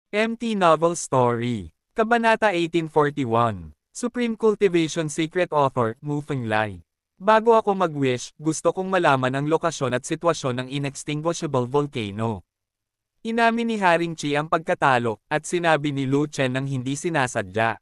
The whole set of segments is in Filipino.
MT Novel Story. Kabanata 1841. Supreme Cultivation Secret Author, Mu Fenglai. Bago ako mag-wish, gusto kong malaman ang lokasyon at sitwasyon ng inextinguishable volcano. Inamin ni Haring Chi ang pagkatalo, at sinabi ni Lu Chen nang hindi sinasadya.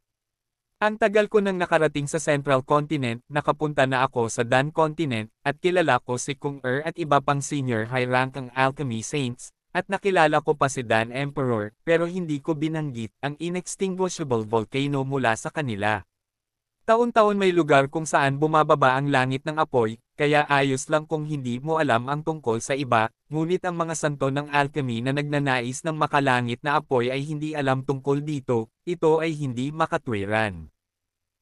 Ang tagal ko nang nakarating sa Central Continent, nakapunta na ako sa Dan Continent, at kilala ko si Kung Er at iba pang senior high-rank ang alchemy saints, at nakilala ko pa si Dan Emperor, pero hindi ko binanggit ang inextinguishable volcano mula sa kanila. Taon-taon may lugar kung saan bumababa ang langit ng apoy, kaya ayos lang kung hindi mo alam ang tungkol sa iba, ngunit ang mga santo ng alchemy na nagnanais ng makalangit na apoy ay hindi alam tungkol dito, ito ay hindi makatwiran.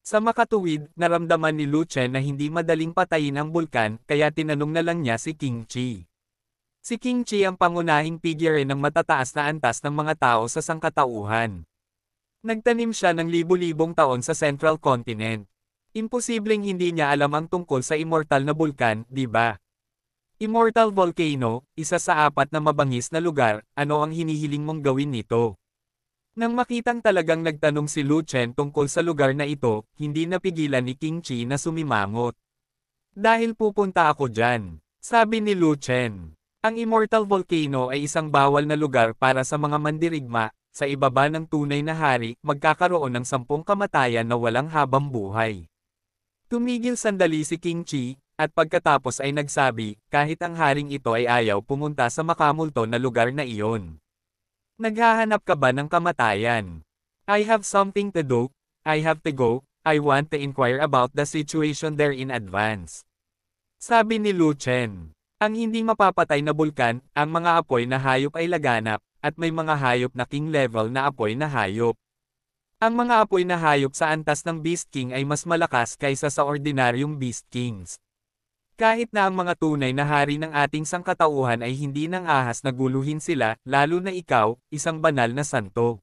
Sa makatuwid, naramdaman ni Lu Chen na hindi madaling patayin ang bulkan, kaya tinanong na lang niya si King Chi. Si King Chi ang pangunahing figure ng matataas na antas ng mga tao sa sangkatauhan. Nagtanim siya ng libu-libong taon sa Central Continent. Imposibleng hindi niya alam ang tungkol sa immortal na bulkan, di ba? Immortal Volcano, isa sa 4 na mabangis na lugar, ano ang hinihiling mong gawin nito? Nang makitang talagang nagtanong si Lu Chen tungkol sa lugar na ito, hindi napigilan ni King Chi na sumimangot. Dahil pupunta ako dyan, sabi ni Lu Chen. Ang Immortal Volcano ay isang bawal na lugar para sa mga mandirigma, sa ibaba ng tunay na hari, magkakaroon ng 10 kamatayan na walang habang buhay. Tumigil sandali si King Chi, at pagkatapos ay nagsabi, kahit ang haring ito ay ayaw pumunta sa makamulto na lugar na iyon. Naghahanap ka ba ng kamatayan? I have something to do, I have to go, I want to inquire about the situation there in advance. Sabi ni Lu Chen. Ang hindi mapapatay na bulkan, ang mga apoy na hayop ay laganap, at may mga hayop na king level na apoy na hayop. Ang mga apoy na hayop sa antas ng Beast King ay mas malakas kaysa sa ordinaryong Beast Kings. Kahit na ang mga tunay na hari ng ating sangkatauhan ay hindi nang ahas na guluhin sila, lalo na ikaw, isang banal na santo.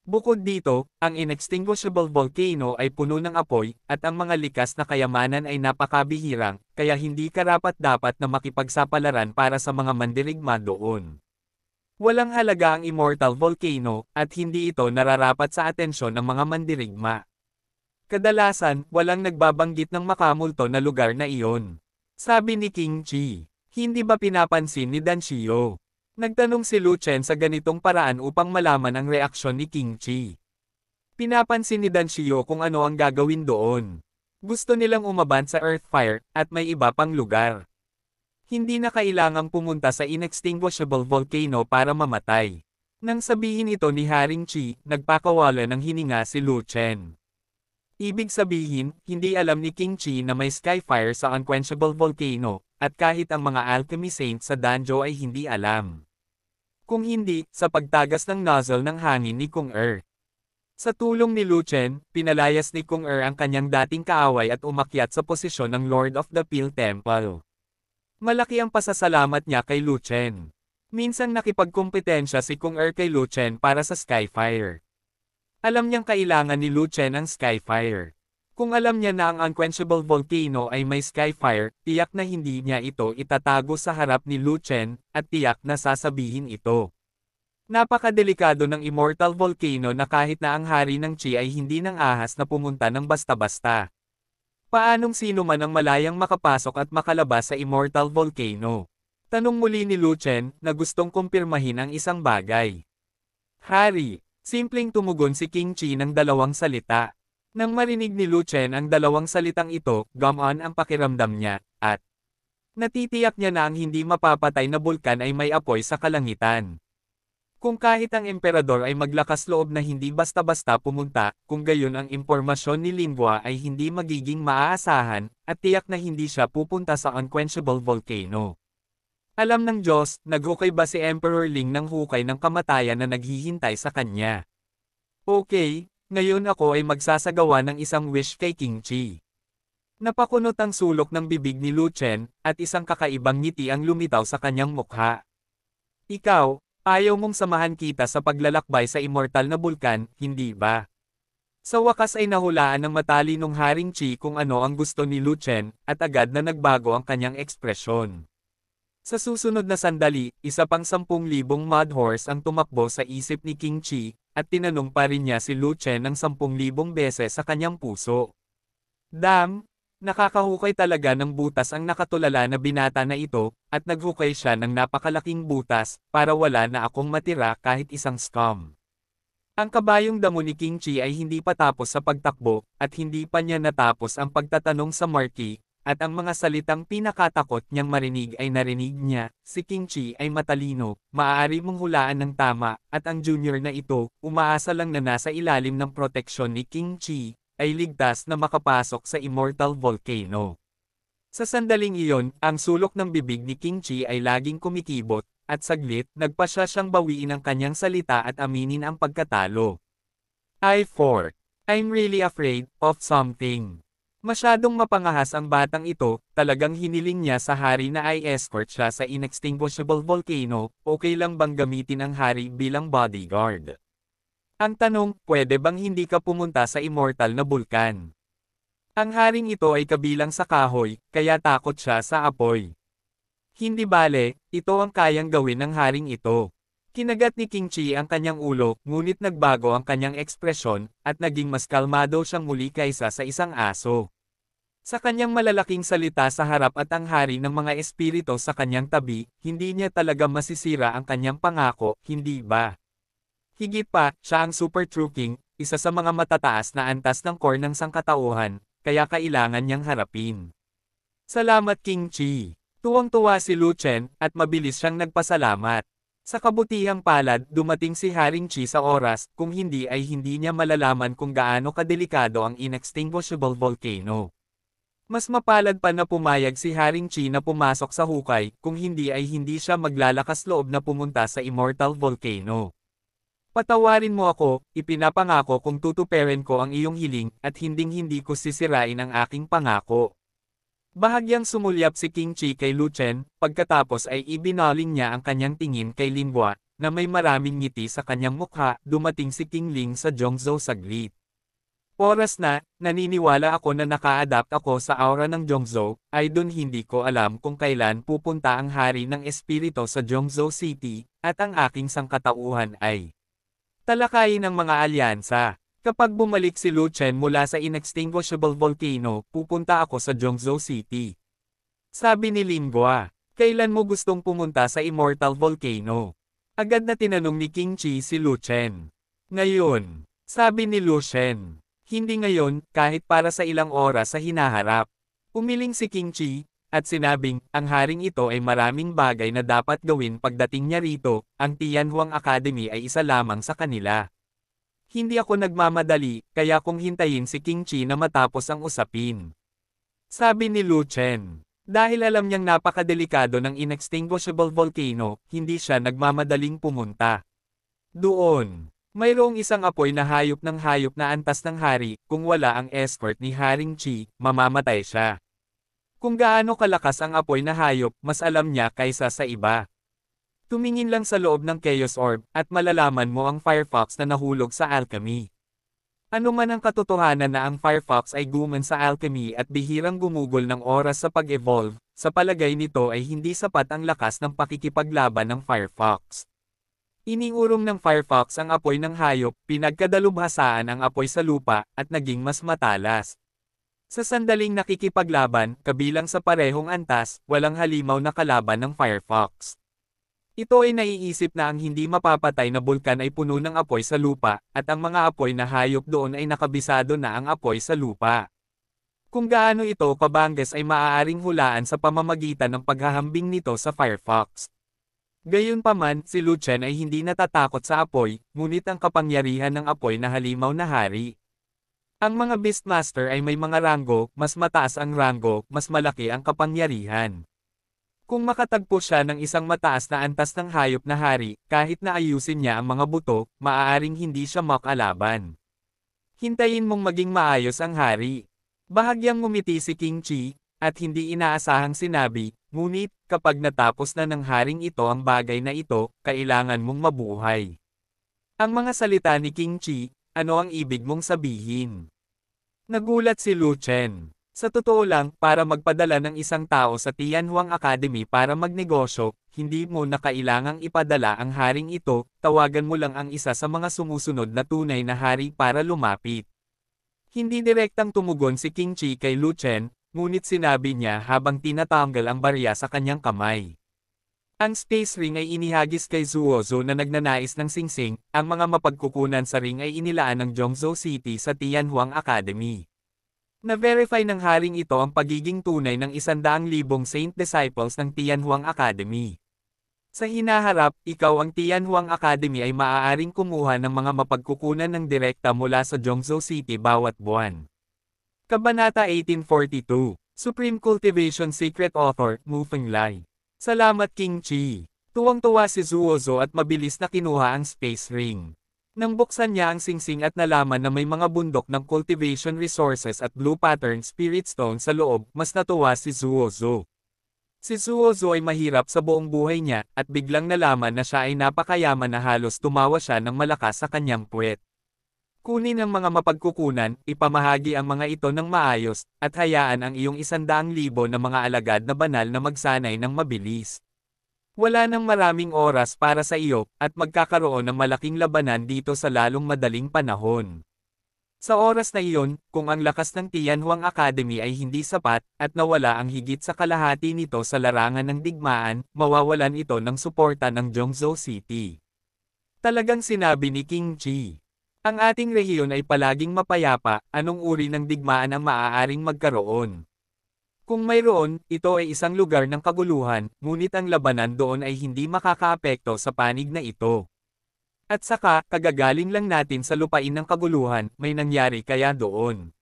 Bukod dito, ang inextinguishable volcano ay puno ng apoy, at ang mga likas na kayamanan ay napakabihirang, kaya hindi karapat-dapat na makipagsapalaran para sa mga mandirigma doon. Walang halaga ang immortal volcano, at hindi ito nararapat sa atensyon ng mga mandirigma. Kadalasan, walang nagbabanggit ng makamulto na lugar na iyon. Sabi ni King Chi, hindi ba pinapansin ni Dan Xiao? Nagtanong si Lu Chen sa ganitong paraan upang malaman ang reaksyon ni King Chi. Pinapansin ni Dan Xiao kung ano ang gagawin doon. Gusto nilang umaban sa Earthfire, at may iba pang lugar. Hindi na kailangang pumunta sa inextinguishable volcano para mamatay. Nang sabihin ito ni Haring Chi, nagpakawala ng hininga si Lu Chen. Ibig sabihin, hindi alam ni King Chi na may skyfire sa unquenchable volcano, at kahit ang mga alchemy saints sa Danzhou ay hindi alam. Kung hindi, sa pagtagas ng nozzle ng hangin ni Kung Er. Sa tulong ni Lu Chen, pinalayas ni Kung Er ang kanyang dating kaaway at umakyat sa posisyon ng Lord of the Peel Temple. Malaki ang pasasalamat niya kay Lu Chen. Minsang nakipagkumpetensya si Kung Er kay Lu Chen para sa Skyfire. Alam niyang kailangan ni Lu Chen ang Skyfire. Kung alam niya na ang unquenchable volcano ay may Skyfire, tiyak na hindi niya ito itatago sa harap ni Lu Chen, at tiyak na sasabihin ito. Napakadelikado ng immortal volcano na kahit na ang hari ng Qi ay hindi nang ahas na pumunta ng basta-basta. Paanong sino man ang malayang makapasok at makalabas sa immortal volcano? Tanong muli ni Lu Chen, na gustong kumpirmahin ang isang bagay. Hari, simpleng tumugon si King Chi ng 2 salita. Nang marinig ni Lu Chen ang 2 salitang ito, gumaan ang pakiramdam niya, at natitiyak niya na ang hindi mapapatay na bulkan ay may apoy sa kalangitan. Kung kahit ang emperador ay maglakas loob na hindi basta-basta pumunta, kung gayon ang impormasyon ni Linhua ay hindi magiging maaasahan, at tiyak na hindi siya pupunta sa unquenchable volcano. Alam ng Diyos, naghukay ba si Emperor Ling ng hukay ng kamatayan na naghihintay sa kanya? Okay. Ngayon ako ay magsasagawa ng isang wish kay King Chi. Napakunot ang sulok ng bibig ni Lu Chen, at isang kakaibang ngiti ang lumitaw sa kanyang mukha. Ikaw, ayaw mong samahan kita sa paglalakbay sa immortal na bulkan, hindi ba? Sa wakas ay nahulaan ng matalinong Haring Chi kung ano ang gusto ni Lu Chen, at agad na nagbago ang kanyang ekspresyon. Sa susunod na sandali, isa pang 10,000 mud horse ang tumakbo sa isip ni King Chi, at tinanong pa rin niya si Lu Chen ng 10,000 beses sa kanyang puso. Damn! Nakakahukay talaga ng butas ang nakatulala na binata na ito, at naghukay siya ng napakalaking butas, para wala na akong matira kahit isang scum. Ang kabayong damo ni King Chi ay hindi pa tapos sa pagtakbo, at hindi pa niya natapos ang pagtatanong sa marquee, at ang mga salitang pinakatakot niyang marinig ay narinig niya. Si King Chi ay matalino, maaari mong hulaan ng tama, at ang junior na ito, umaasa lang na nasa ilalim ng proteksyon ni King Chi, ay ligtas na makapasok sa Immortal Volcano. Sa sandaling iyon, ang sulok ng bibig ni King Chi ay laging kumikibot, at saglit, nagpasya siyang bawiin ang kanyang salita at aminin ang pagkatalo. I'm really afraid of something. Masyadong mapangahas ang batang ito, talagang hiniling niya sa hari na i-escort siya sa inextinguishable volcano, okay lang bang gamitin ang hari bilang bodyguard? Ang tanong, pwede bang hindi ka pumunta sa immortal na bulkan? Ang haring ito ay kabilang sa kahoy, kaya takot siya sa apoy. Hindi bale, ito ang kayang gawin ng haring ito. Kinagat ni King Chi ang kanyang ulo, ngunit nagbago ang kanyang ekspresyon, at naging mas kalmado siyang muli kaysa sa isang aso. Sa kanyang malalaking salita sa harap at ang hari ng mga espiritu sa kanyang tabi, hindi niya talaga masisira ang kanyang pangako, hindi ba? Higit pa, siya ang Super True King, isa sa mga matataas na antas ng core ng sangkatauhan, kaya kailangan niyang harapin. Salamat King Chi. Tuwang-tuwa si Lu Chen, at mabilis siyang nagpasalamat. Sa kabutihang palad, dumating si Haring Chi sa oras, kung hindi ay hindi niya malalaman kung gaano kadelikado ang inextinguishable volcano. Mas mapalad pa na pumayag si Haring Chi na pumasok sa hukay, kung hindi ay hindi siya maglalakas loob na pumunta sa Immortal Volcano. Patawarin mo ako, ipinapangako kung tutuperin ko ang iyong hiling, at hinding-hindi ko sisirain ang aking pangako. Bahagyang sumulyap si King Chi kay Lu Chen, pagkatapos ay ibinaling niya ang kanyang tingin kay Lin Hua, na may maraming ngiti sa kanyang mukha. Dumating si King Ling sa Zhongzhou saglit. Oras na, naniniwala ako na naka-adapt ako sa aura ng Zhongzhou, ay dun hindi ko alam kung kailan pupunta ang hari ng espiritu sa Zhongzhou City, at ang aking sangkatauhan ay talakayin ng mga alyansa. Kapag bumalik si Lu Chen mula sa inextinguishable volcano, pupunta ako sa Zhongzhou City. Sabi ni Lin Hua, kailan mo gustong pumunta sa Immortal Volcano? Agad na tinanong ni King Chi si Lu Chen. Ngayon, sabi ni Lu Chen. Hindi ngayon, kahit para sa ilang oras sa hinaharap. Umiling si King Chi, at sinabing, ang haring ito ay maraming bagay na dapat gawin pagdating niya rito, ang Tianhuang Academy ay isa lamang sa kanila. Hindi ako nagmamadali, kaya kung hintayin si King Chi na matapos ang usapin. Sabi ni Lu Chen. Dahil alam niyang napakadelikado ng inextinguishable volcano, hindi siya nagmamadaling pumunta. Doon, mayroong isang apoy na hayop na antas ng hari, kung wala ang escort ni Haring Chi, mamamatay siya. Kung gaano kalakas ang apoy na hayop, mas alam niya kaysa sa iba. Tumingin lang sa loob ng Chaos Orb, at malalaman mo ang Firefox na nahulog sa alchemy. Ano man ang katotohanan na ang Firefox ay guman sa alchemy at bihirang gumugol ng oras sa pag-evolve, sa palagay nito ay hindi sapat ang lakas ng pakikipaglaban ng Firefox. Iniurong ng Firefox ang apoy ng hayop, pinagkadalubhasaan ang apoy sa lupa, at naging mas matalas. Sa sandaling nakikipaglaban, kabilang sa parehong antas, walang halimaw na kalaban ng Firefox. Ito ay naiisip na ang hindi mapapatay na bulkan ay puno ng apoy sa lupa, at ang mga apoy na hayop doon ay nakabisado na ang apoy sa lupa. Kung gaano ito kabangges ay maaaring hulaan sa pamamagitan ng paghahambing nito sa Firefox. Gayunpaman, si Lu Chen ay hindi natatakot sa apoy, ngunit ang kapangyarihan ng apoy na halimaw na hari. Ang mga Beastmaster ay may mga ranggo, mas mataas ang ranggo, mas malaki ang kapangyarihan. Kung makatagpo siya ng isang mataas na antas ng hayop na hari, kahit na ayusin niya ang mga buto, maaaring hindi siya makalaban. Hintayin mong maging maayos ang hari. Bahagyang ngumiti si King Chi, at hindi inaasahang sinabi, ngunit, kapag natapos na ng haring ito ang bagay na ito, kailangan mong mabuhay. Ang mga salita ni King Chi, ano ang ibig mong sabihin? Nagulat si Lu Chen. Sa totoo lang, para magpadala ng isang tao sa Tianhuang Academy para magnegosyo, hindi mo na kailangang ipadala ang haring ito, tawagan mo lang ang isa sa mga sumusunod na tunay na hari para lumapit. Hindi direktang tumugon si King Chi kay Lu Chen, ngunit sinabi niya habang tinatanggal ang barya sa kanyang kamay. Ang space ring ay inihagis kay Zuozo na nagnanais ng singsing, ang mga mapagkukunan sa ring ay inilaan ng Zhongzhou City sa Tianhuang Academy. Na-verify ng haring ito ang pagiging tunay ng 100,000 Saint Disciples ng Tianhuang Academy. Sa hinaharap, ikaw ang Tianhuang Academy ay maaaring kumuha ng mga mapagkukunan ng direkta mula sa Zhongzhou City bawat buwan. Kabanata 1842, Supreme Cultivation Secret Author, Mu Fenglai. Salamat King Chi. Tuwang-tuwa si Zuozo at mabilis na kinuha ang space ring. Nang buksan niya ang singsing at nalaman na may mga bundok ng cultivation resources at blue pattern spirit stone sa loob, mas natuwa si Zuozo. Si Zuozo ay mahirap sa buong buhay niya, at biglang nalaman na siya ay napakayaman na halos tumawa siya ng malakas sa kanyang puwet. Kunin ang mga mapagkukunan, ipamahagi ang mga ito ng maayos, at hayaan ang iyong 100,000 na mga alagad na banal na magsanay ng mabilis. Wala nang maraming oras para sa iyo, at magkakaroon ng malaking labanan dito sa lalong madaling panahon. Sa oras na iyon, kung ang lakas ng Tianhuang Academy ay hindi sapat, at nawala ang higit sa kalahati nito sa larangan ng digmaan, mawawalan ito ng suporta ng Zhongzhou City. Talagang sinabi ni King Chi. Ang ating rehiyon ay palaging mapayapa, anong uri ng digmaan ang maaaring magkaroon? Kung mayroon, ito ay isang lugar ng kaguluhan, ngunit ang labanan doon ay hindi makakaapekto sa panig na ito. At saka, kagagaling lang natin sa lupain ng kaguluhan, may nangyari kaya doon.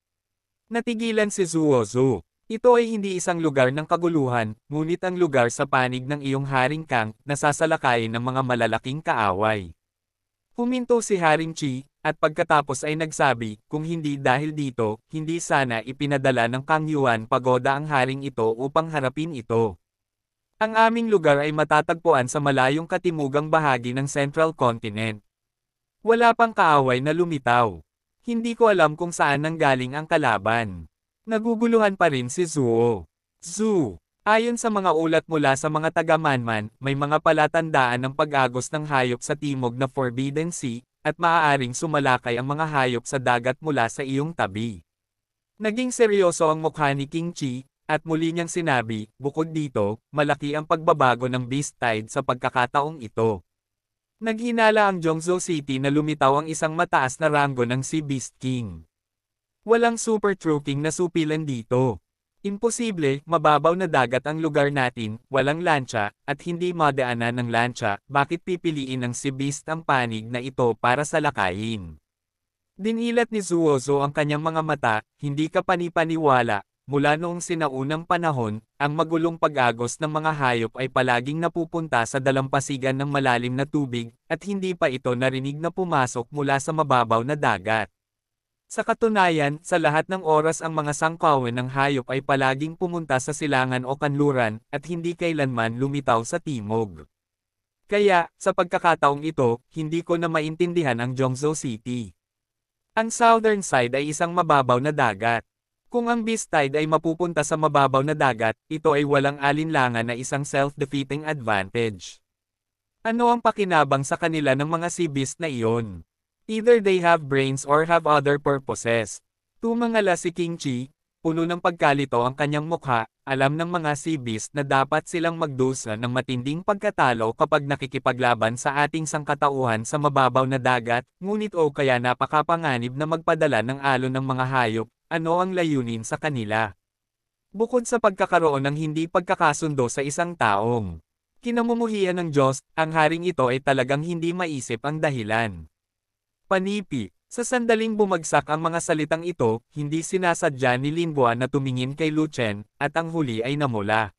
Natigilan si Zuozo. Ito ay hindi isang lugar ng kaguluhan, ngunit ang lugar sa panig ng iyong Haring Kang, nasasalakayin ng mga malalaking kaaway. Huminto si Haring Chi, at pagkatapos ay nagsabi, kung hindi dahil dito, hindi sana ipinadala ng Kang Yuan Pagoda ang haring ito upang harapin ito. Ang aming lugar ay matatagpuan sa malayong katimugang bahagi ng Central Continent. Wala pang kaaway na lumitaw. Hindi ko alam kung saan nanggaling ang kalaban. Naguguluhan pa rin si Zuo. Ayon sa mga ulat mula sa mga taga-Manman, may mga palatandaan ng pag-agos ng hayop sa timog na Forbidden Sea, at maaaring sumalakay ang mga hayop sa dagat mula sa iyong tabi. Naging seryoso ang mukha ni King Chi, at muli niyang sinabi, bukod dito, malaki ang pagbabago ng Beast Tide sa pagkakataong ito. Naghinala ang Zhongzhou City na lumitaw ang isang mataas na ranggo ng Sea Beast King. Walang Super True King na supilan dito. Imposible, mababaw na dagat ang lugar natin, walang lancha, at hindi madaanan ng lancha, bakit pipiliin ng Sea Beast ang panig na ito para salakayin? Dinilat ni Zuozo ang kanyang mga mata, hindi ka panipaniwala, mula noong sinaunang panahon, ang magulong pag-agos ng mga hayop ay palaging napupunta sa dalampasigan ng malalim na tubig, at hindi pa ito narinig na pumasok mula sa mababaw na dagat. Sa katunayan, sa lahat ng oras ang mga sangkawin ng hayop ay palaging pumunta sa silangan o kanluran, at hindi kailanman lumitaw sa timog. Kaya, sa pagkakataong ito, hindi ko na maintindihan ang Zhongzhou City. Ang southern side ay isang mababaw na dagat. Kung ang Beast Tide ay mapupunta sa mababaw na dagat, ito ay walang alinlangan na isang self-defeating advantage. Ano ang pakinabang sa kanila ng mga sea beast na iyon? Either they have brains or have other purposes. Tumangala si King Chi, puno ng pagkalito ang kanyang mukha, alam ng mga sea beast na dapat silang magdusa ng matinding pagkatalo kapag nakikipaglaban sa ating sangkatauhan sa mababaw na dagat, ngunit o kaya napakapanganib na magpadala ng alon ng mga hayop, ano ang layunin sa kanila? Bukod sa pagkakaroon ng hindi pagkakasundo sa isang taong kinamumuhian ng Diyos, ang haring ito ay talagang hindi maisip ang dahilan. Panipi, sa sandaling bumagsak ang mga salitang ito, hindi sinasadya ni Linbua na tumingin kay Lu Chen, at ang huli ay namula.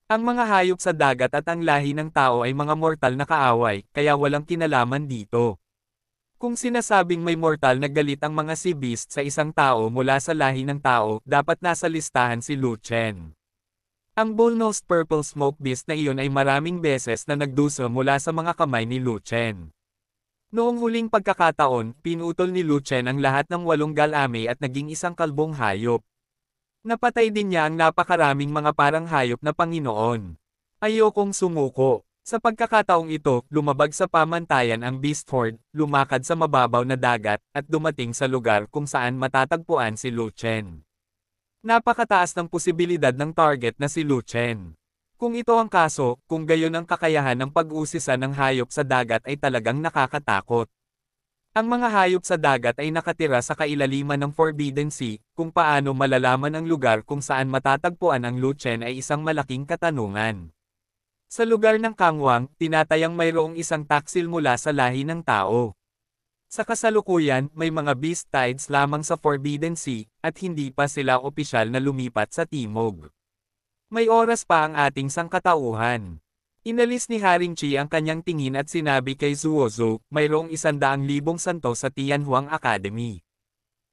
Ang mga hayop sa dagat at ang lahi ng tao ay mga mortal na kaaway, kaya walang kinalaman dito. Kung sinasabing may mortal na galit ang mga sea beast sa isang tao mula sa lahi ng tao, dapat nasa listahan si Lu Chen. Ang bull-nosed purple smoke beast na iyon ay maraming beses na nagduso mula sa mga kamay ni Lu Chen. Noong huling pagkakataon, pinutol ni Lu Chen ang lahat ng 8 galame at naging isang kalbong hayop. Napatay din niya ang napakaraming mga parang hayop na Panginoon. Ayokong sumuko. Sa pagkakataong ito, lumabag sa pamantayan ang Beast Horde, lumakad sa mababaw na dagat, at dumating sa lugar kung saan matatagpuan si Lu Chen. Napakataas ng posibilidad ng target na si Lu Chen. Kung ito ang kaso, kung gayon ang kakayahan ng pag-usisa ng hayop sa dagat ay talagang nakakatakot. Ang mga hayop sa dagat ay nakatira sa kailaliman ng Forbidden Sea, kung paano malalaman ang lugar kung saan matatagpuan ang Lu Chen ay isang malaking katanungan. Sa lugar ng Kangwang, tinatayang mayroong isang taksil mula sa lahi ng tao. Sa kasalukuyan, may mga beast tides lamang sa Forbidden Sea, at hindi pa sila opisyal na lumipat sa timog. May oras pa ang ating sangkatauhan. Inalis ni Haring Chi ang kanyang tingin at sinabi kay Zuozo, mayroong 100,000 santo sa Tianhuang Academy.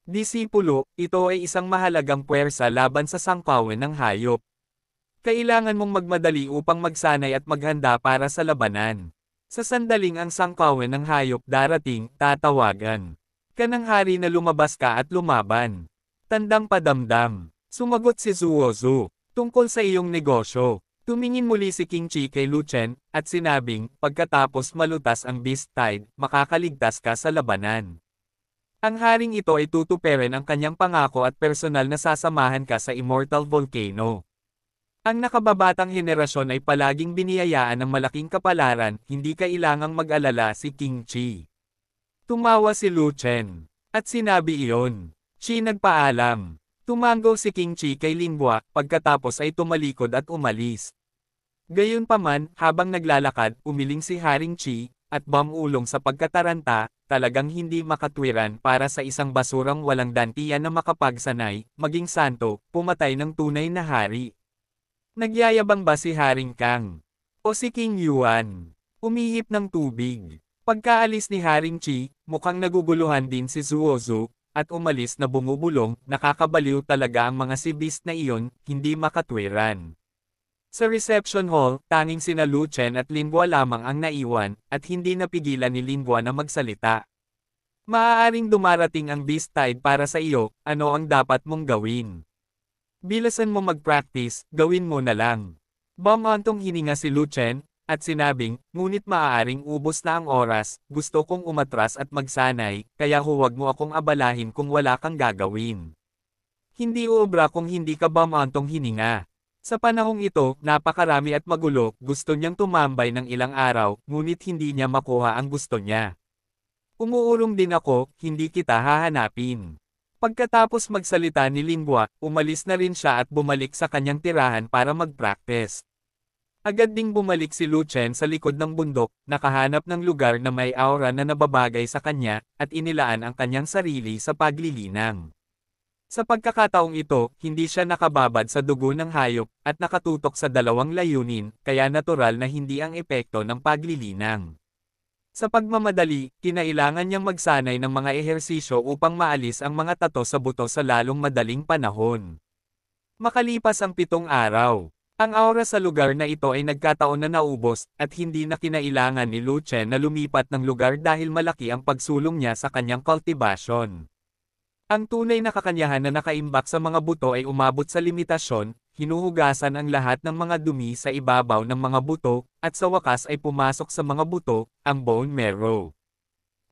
Disipulo, ito ay isang mahalagang puwersa laban sa sangkawan ng hayop. Kailangan mong magmadali upang magsanay at maghanda para sa labanan. Sa sandaling ang sangkawan ng hayop darating, tatawagan ka ng hari na lumabas ka at lumaban. Tandang padamdam. Sumagot si Zuozo. Tungkol sa iyong negosyo. Tumingin muli si King Chi kay Lu Chen, at sinabing, pagkatapos malutas ang Beast Tide, makakaligtas ka sa labanan. Ang haring ito ay tutuperin ang kanyang pangako at personal na sasamahan ka sa Immortal Volcano. Ang nakababatang henerasyon ay palaging biniyayaan ng malaking kapalaran, hindi kailangang mag-alala si King Chi. Tumawa si Lu Chen. At sinabi iyon. Chi nagpaalam. Tumango si King Chi kay Linhua, pagkatapos ay tumalikod at umalis. Gayunpaman, habang naglalakad, umiling si Haring Chi, at bamulong sa pagkataranta, talagang hindi makatwiran para sa isang basurang walang dantiyan na makapagsanay, maging santo, pumatay ng tunay na hari. Nagyayabang ba si Haring Kang? O si King Yuan? Umihip ng tubig. Pagkaalis ni Haring Chi, mukhang naguguluhan din si Zuozo, at umalis na bumubulong, nakakabaliw talaga ang mga si Beast na iyon, hindi makatwiran. Sa reception hall, tanging sina Lu Chen at Linhua lamang ang naiwan, at hindi napigilan ni Linhua na magsalita. Maaaring dumarating ang Beast Tide para sa iyo, ano ang dapat mong gawin? Bilasan mo mag-practice, gawin mo na lang. Bumantong hininga si Lu Chen, at sinabing, ngunit maaaring ubos na ang oras, gusto kong umatras at magsanay, kaya huwag mo akong abalahin kung wala kang gagawin. Hindi uubra kung hindi ka bumantong hininga. Sa panahong ito, napakarami at magulo, gusto niyang tumambay ng ilang araw, ngunit hindi niya makuha ang gusto niya. Umuurong din ako, hindi kita hahanapin. Pagkatapos magsalita ni Linhua, umalis na rin siya at bumalik sa kanyang tirahan para mag-practice. Agad ding bumalik si Lu Chen sa likod ng bundok, nakahanap ng lugar na may aura na nababagay sa kanya, at inilaan ang kanyang sarili sa paglilinang. Sa pagkakataong ito, hindi siya nakababad sa dugo ng hayop, at nakatutok sa dalawang layunin, kaya natural na hindi ang epekto ng paglilinang. Sa pagmamadali, kinailangan niyang magsanay ng mga ehersisyo upang maalis ang mga tato sa buto sa lalong madaling panahon. Makalipas ang 7 araw, ang aura sa lugar na ito ay nagkataon na naubos, at hindi na kinailangan ni Lu Chen na lumipat ng lugar dahil malaki ang pagsulong niya sa kanyang kultibasyon. Ang tunay na kakanyahan na nakaimbak sa mga buto ay umabot sa limitasyon, hinuhugasan ang lahat ng mga dumi sa ibabaw ng mga buto, at sa wakas ay pumasok sa mga buto, ang bone marrow.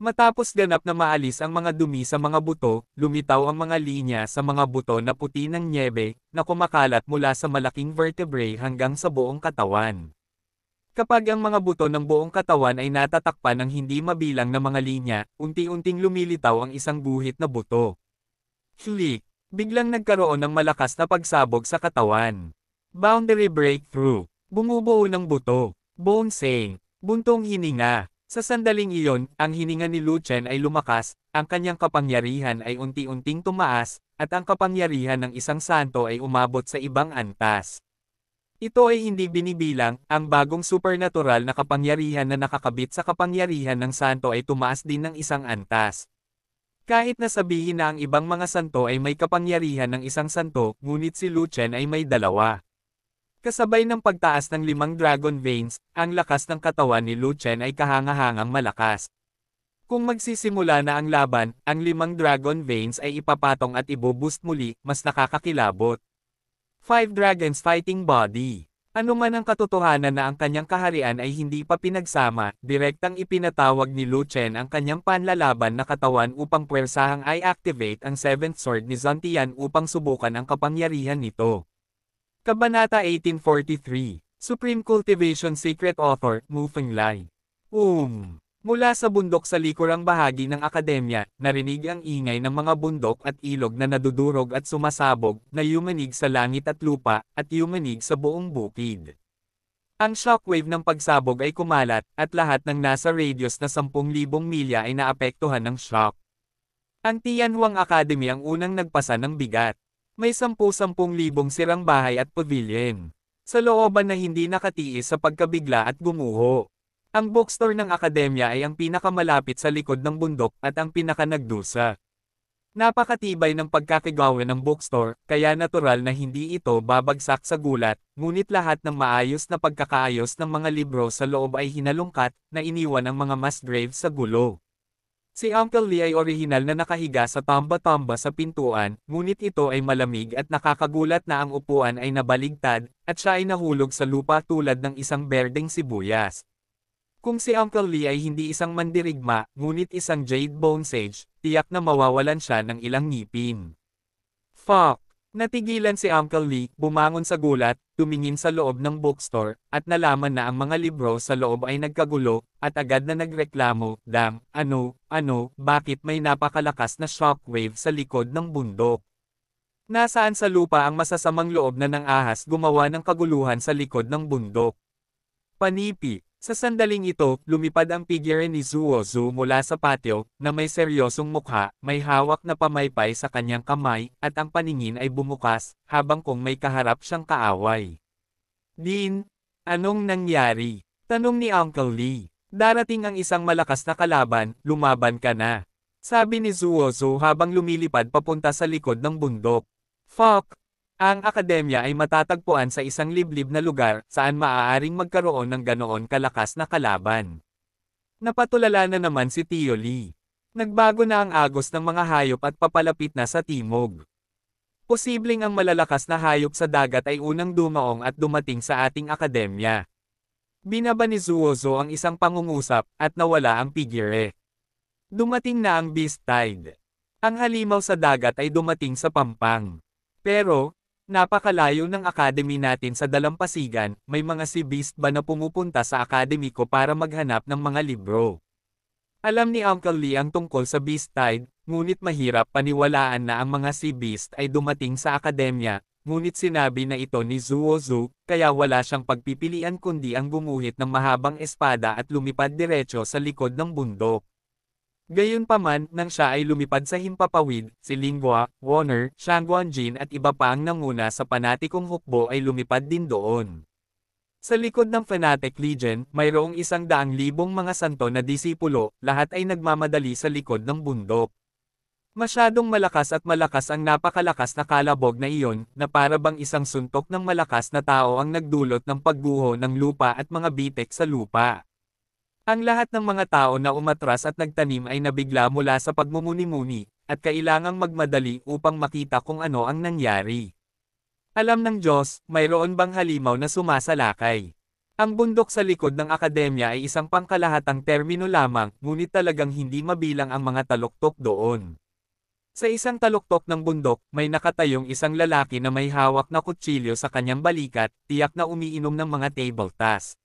Matapos ganap na maalis ang mga dumi sa mga buto, lumitaw ang mga linya sa mga buto na puti ng nyebe, na kumakalat mula sa malaking vertebrae hanggang sa buong katawan. Kapag ang mga buto ng buong katawan ay natatakpan ng hindi mabilang na mga linya, unti-unting lumilitaw ang isang guhit na buto. Flick! Biglang nagkaroon ng malakas na pagsabog sa katawan. Boundary breakthrough. Bumubuo ng buto. Bone saying. Buntong hininga. Sa sandaling iyon, ang hininga ni Lu Chen ay lumakas, ang kanyang kapangyarihan ay unti-unting tumaas, at ang kapangyarihan ng isang santo ay umabot sa ibang antas. Ito ay hindi binibilang, ang bagong supernatural na kapangyarihan na nakakabit sa kapangyarihan ng santo ay tumaas din ng isang antas. Kahit na sabihin na ang ibang mga santo ay may kapangyarihan ng isang santo, ngunit si Lu Chen ay may 2. Kasabay ng pagtaas ng 5 dragon veins, ang lakas ng katawan ni Lu Chen ay kahangahangang malakas. Kung magsisimula na ang laban, ang 5 dragon veins ay ipapatong at ibuboost muli, mas nakakakilabot. 5 Dragons Fighting Body. Ano man ang katotohanan na ang kanyang kaharian ay hindi pa pinagsama, direktang ipinatawag ni Lu Chen ang kanyang panlalaban na katawan upang puwersahang i-activate ang 7th Sword ni Zantian upang subukan ang kapangyarihan nito. Kabanata 1843, Supreme Cultivation Secret Author, Mu Fenglai. Mula sa bundok sa likurang bahagi ng akademya, narinig ang ingay ng mga bundok at ilog na nadudurog at sumasabog, na yumanig sa langit at lupa, at yumanig sa buong bukid. Ang shockwave ng pagsabog ay kumalat, at lahat ng nasa radius na 10,000 milya ay naapektuhan ng shock. Ang Tianhuang Academy ang unang nagpasa ng bigat. May 10,000 sirang bahay at pavilion. Sa looban na hindi nakatiis sa pagkabigla at gumuho. Ang bookstore ng akademya ay ang pinakamalapit sa likod ng bundok at ang pinakanagdusa. Napakatibay ng pagkakagawa ng bookstore, kaya natural na hindi ito babagsak sa gulat, ngunit lahat ng maayos na pagkakaayos ng mga libro sa loob ay hinalungkat, na iniwan ang mga mass graves sa gulo. Si Uncle Lee ay orihinal na nakahiga sa tamba-tamba sa pintuan, ngunit ito ay malamig at nakakagulat na ang upuan ay nabaligtad, at siya ay nahulog sa lupa tulad ng isang berdeng sibuyas. Kung si Uncle Lee ay hindi isang mandirigma, ngunit isang Jade Bone Sage, tiyak na mawawalan siya ng ilang ngipin. Fuck! Natigilan si Uncle Lee, bumangon sa gulat, tumingin sa loob ng bookstore, at nalaman na ang mga libro sa loob ay nagkagulo, at agad na nagreklamo, "Damn, bakit may napakalakas na shockwave sa likod ng bundok? Nasaan sa lupa ang masasamang loob na ng ahas gumawa ng kaguluhan sa likod ng bundok?" Panipi. Sa sandaling ito, lumipad ang figure ni Zuo Zhu mula sa patio, na may seryosong mukha, may hawak na pamaypay sa kanyang kamay, at ang paningin ay bumukas, habang kung may kaharap siyang kaaway. "Din, anong nangyari?" tanong ni Uncle Lee. "Darating ang isang malakas na kalaban, lumaban ka na," sabi ni Zuo Zhu habang lumilipad papunta sa likod ng bundok. Fuck! Ang akademya ay matatagpuan sa isang liblib na lugar, saan maaaring magkaroon ng ganoon kalakas na kalaban. Napatulala na naman si Tio Lee. Nagbago na ang agos ng mga hayop at papalapit na sa timog. Posibleng ang malalakas na hayop sa dagat ay unang dumaong at dumating sa ating akademya. Binaba ni Zuozo ang isang pangungusap, at nawala ang figure. Dumating na ang Beast Tide. Ang halimaw sa dagat ay dumating sa Pampang. Pero, napakalayo ng academy natin sa dalampasigan, may mga sea beast ba na pumupunta sa academy ko para maghanap ng mga libro? Alam ni Uncle Lee ang tungkol sa Beast Tide, ngunit mahirap paniwalaan na ang mga sea beast ay dumating sa akademya, ngunit sinabi na ito ni Zuo Zhu, kaya wala siyang pagpipilian kundi ang gumuhit ng mahabang espada at lumipad diretso sa likod ng bundok. Gayunpaman, nang siya ay lumipad sa himpapawid, si Linghua, Warner, Shangguanjin at iba pa ang nanguna sa panatikong hukbo ay lumipad din doon. Sa likod ng Fanatic Legion, mayroong 100,000 mga santo na disipulo, lahat ay nagmamadali sa likod ng bundok. Masyadong malakas at malakas ang napakalakas na kalabog na iyon, na para bang isang suntok ng malakas na tao ang nagdulot ng pagguho ng lupa at mga bitek sa lupa. Ang lahat ng mga tao na umatras at nagtanim ay nabigla mula sa pagmumuni-muni, at kailangang magmadali upang makita kung ano ang nangyari. Alam ng Diyos, mayroon bang halimaw na sumasalakay? Ang bundok sa likod ng akademya ay isang pangkalahatang termino lamang, ngunit talagang hindi mabilang ang mga taluktok doon. Sa isang taluktok ng bundok, may nakatayong isang lalaki na may hawak na kutsilyo sa kanyang balikat, tiyak na umiinom ng mga table task.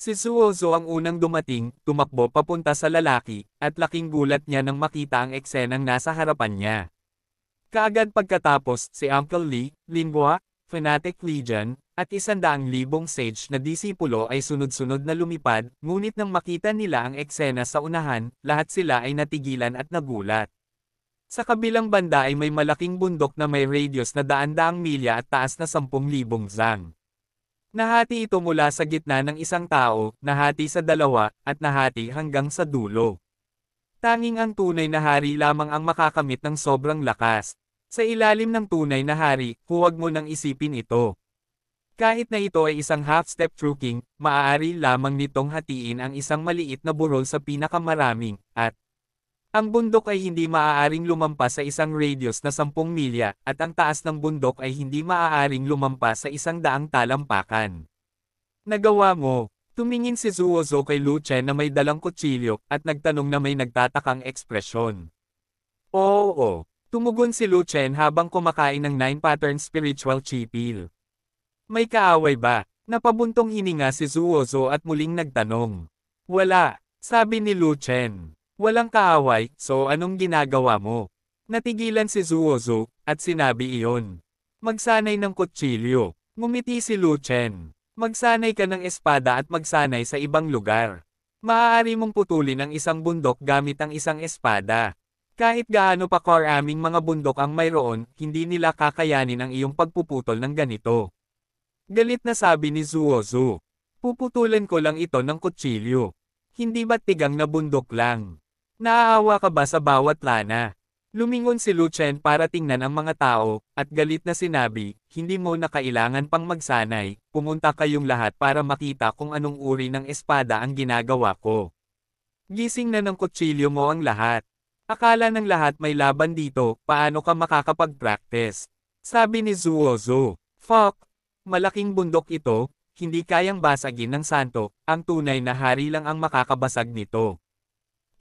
Si Zuozo ang unang dumating, tumakbo papunta sa lalaki, at laking gulat niya nang makita ang eksenang nasa harapan niya. Kaagad pagkatapos, si Uncle Lee, Linghua, Fanatic Legion, at 100,000 sage na disipulo ay sunod-sunod na lumipad, ngunit nang makita nila ang eksena sa unahan, lahat sila ay natigilan at nagulat. Sa kabilang banda ay may malaking bundok na may radius na 100,000 milya at taas na 10,000 zang. Nahati ito mula sa gitna ng isang tao, nahati sa dalawa, at nahati hanggang sa dulo. Tanging ang tunay na hari lamang ang makakamit ng sobrang lakas. Sa ilalim ng tunay na hari, huwag mo nang isipin ito. Kahit na ito ay isang half-step through king, maaari lamang nitong hatiin ang isang maliit na burol sa pinakamaraming, at Ang bundok ay hindi maaaring lumampas sa isang radius na 10 milya, at ang taas ng bundok ay hindi maaaring lumampas sa 100 talampakan. Nagawa mo. Tumingin si Zuozo kay Lu Chen na may dalang kutsilyo, at nagtanong na may nagtatakang ekspresyon. Oo. Tumugon si Lu Chen habang kumakain ng 9-pattern spiritual chipil. May kaaway ba? Napabuntong hininga si Zuozo at muling nagtanong. Wala, sabi ni Lu Chen. Walang kaaway, so anong ginagawa mo? Natigilan si Zuozo, at sinabi iyon. Magsanay ng kutsilyo. Ngumiti si Lu Chen. Magsanay ka ng espada at magsanay sa ibang lugar. Maaari mong putulin ang isang bundok gamit ang isang espada. Kahit gaano pa karaming mga bundok ang mayroon, hindi nila kakayanin ang iyong pagpuputol ng ganito. Galit na sabi ni Zuozo. Puputulan ko lang ito ng kutsilyo. Hindi ba't tigang na bundok lang? Naaawa ka ba sa bawat lana? Lumingon si Lu Chen para tingnan ang mga tao, at galit na sinabi, hindi mo na kailangan pang magsanay, pumunta kayong lahat para makita kung anong uri ng espada ang ginagawa ko. Gising na ng kutsilyo mo ang lahat. Akala ng lahat may laban dito, paano ka makakapag-practice? Sabi ni Zuozo. Fuck! Malaking bundok ito, hindi kayang basagin ng santo, ang tunay na hari lang ang makakabasag nito.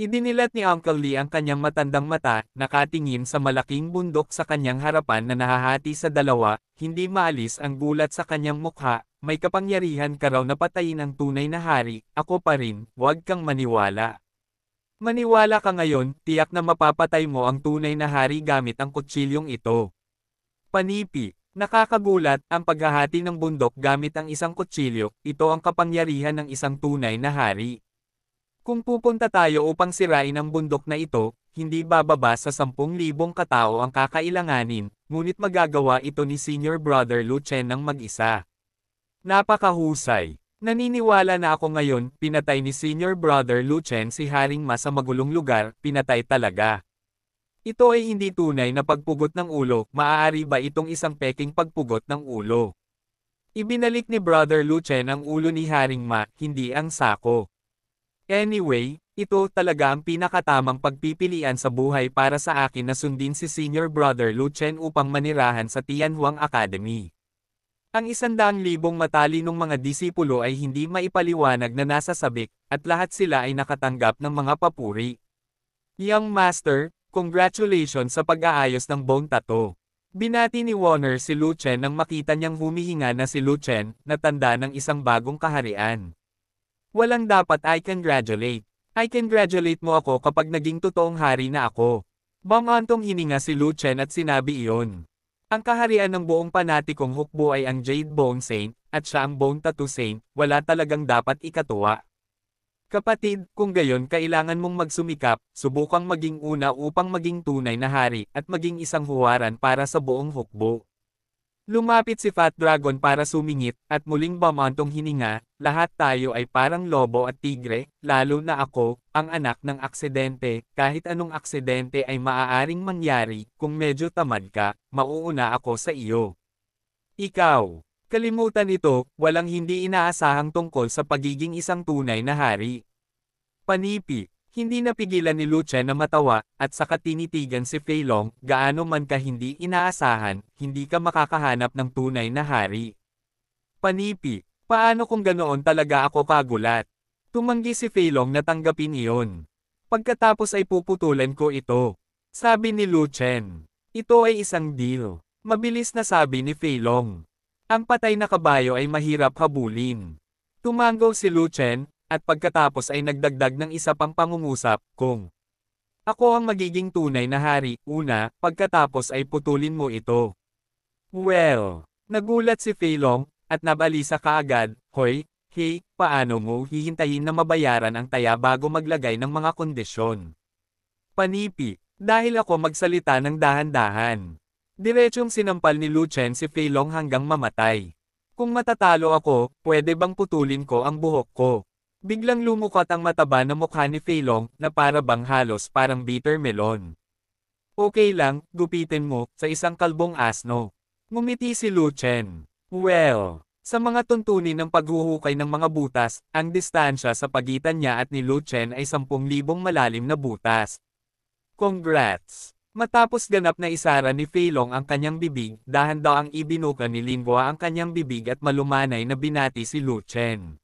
Idinilat ni Uncle Lee ang kanyang matandang mata, nakatingin sa malaking bundok sa kanyang harapan na nahahati sa dalawa, hindi maalis ang gulat sa kanyang mukha, may kapangyarihan ka raw na patayin ang tunay na hari, ako pa rin, huwag kang maniwala. Maniwala ka ngayon, tiyak na mapapatay mo ang tunay na hari gamit ang kutsilyong ito. Panipi, nakakagulat, ang paghahati ng bundok gamit ang isang kutsilyo, ito ang kapangyarihan ng isang tunay na hari. Kung pupunta tayo upang sirain ang bundok na ito, hindi bababa sa 10,000 katao ang kakailanganin, ngunit magagawa ito ni Senior Brother Lu Chen ng mag-isa. Napakahusay. Naniniwala na ako ngayon, pinatay ni Senior Brother Lu Chen si Haring Ma sa magulong lugar, pinatay talaga. Ito ay hindi tunay na pagpugot ng ulo, maaari ba itong isang peking pagpugot ng ulo? Ibinalik ni Brother Lu Chen ang ulo ni Haring Ma, hindi ang sako. Anyway, ito talaga ang pinakatamang pagpipilian sa buhay para sa akin na sundin si Senior Brother Lu Chen upang manirahan sa Tianhuang Academy. Ang 100,000 matalinong mga disipulo ay hindi maipaliwanag na nasa sabik, at lahat sila ay nakatanggap ng mga papuri. Young Master, congratulations sa pag-aayos ng bone tattoo. Binati ni Warner si Lu Chen nang makita niyang humihinga na si Lu Chen, na tanda ng isang bagong kaharian. Walang dapat I congratulate. I congratulate mo ako kapag naging totoong hari na ako. Bamantong hininga si Lu Chen at sinabi iyon. Ang kaharian ng buong panatikong hukbo ay ang Jade Bone Saint, at siya ang Bone Tattoo Saint, wala talagang dapat ikatuwa. Kapatid, kung gayon kailangan mong magsumikap, subukang maging una upang maging tunay na hari, at maging isang huwaran para sa buong hukbo. Lumapit si Fat Dragon para sumingit, at muling bamantong hininga, lahat tayo ay parang lobo at tigre, lalo na ako, ang anak ng aksidente, kahit anong aksidente ay maaaring mangyari, kung medyo tamad ka, mauuna ako sa iyo. Ikaw, kalimutan ito, walang hindi inaasahang tungkol sa pagiging isang tunay na hari. Panipi. Hindi napigilan ni Lu Chen na matawa, at saka tinitigan si Fei Long, gaano man ka hindi inaasahan, hindi ka makakahanap ng tunay na hari. Panipi, paano kung ganoon talaga ako kagulat? Tumanggi si Fei Long na tanggapin iyon. Pagkatapos ay puputulan ko ito. Sabi ni Lu Chen. Ito ay isang deal. Mabilis na sabi ni Fei Long. Ang patay na kabayo ay mahirap habulin. Tumango si Lu Chen, at pagkatapos ay nagdagdag ng isa pang pangungusap, kung ako ang magiging tunay na hari, una, pagkatapos ay putulin mo ito. Well, nagulat si Fei Long, at nabalisa kaagad, hoy, hey, paano mo hihintayin na mabayaran ang taya bago maglagay ng mga kondisyon? Panipi, dahil ako magsalita ng dahan-dahan. Diretsyong sinampal ni Lu Chen si Fei Long hanggang mamatay. Kung matatalo ako, pwede bang putulin ko ang buhok ko? Biglang lumukat ang mataba na mukha ni Fei Long, na para bang halos parang bitter melon. Okay lang, gupitin mo, sa isang kalbong asno. Ngumiti si Lu Chen. Well, sa mga tuntunin ng paghuhukay ng mga butas, ang distansya sa pagitan niya at ni Lu Chen ay 10,000 malalim na butas. Congrats! Matapos ganap na isara ni Fei Long ang kanyang bibig, dahan daw ang ibinuka ni Lin Hua ang kanyang bibig at malumanay na binati si Lu Chen.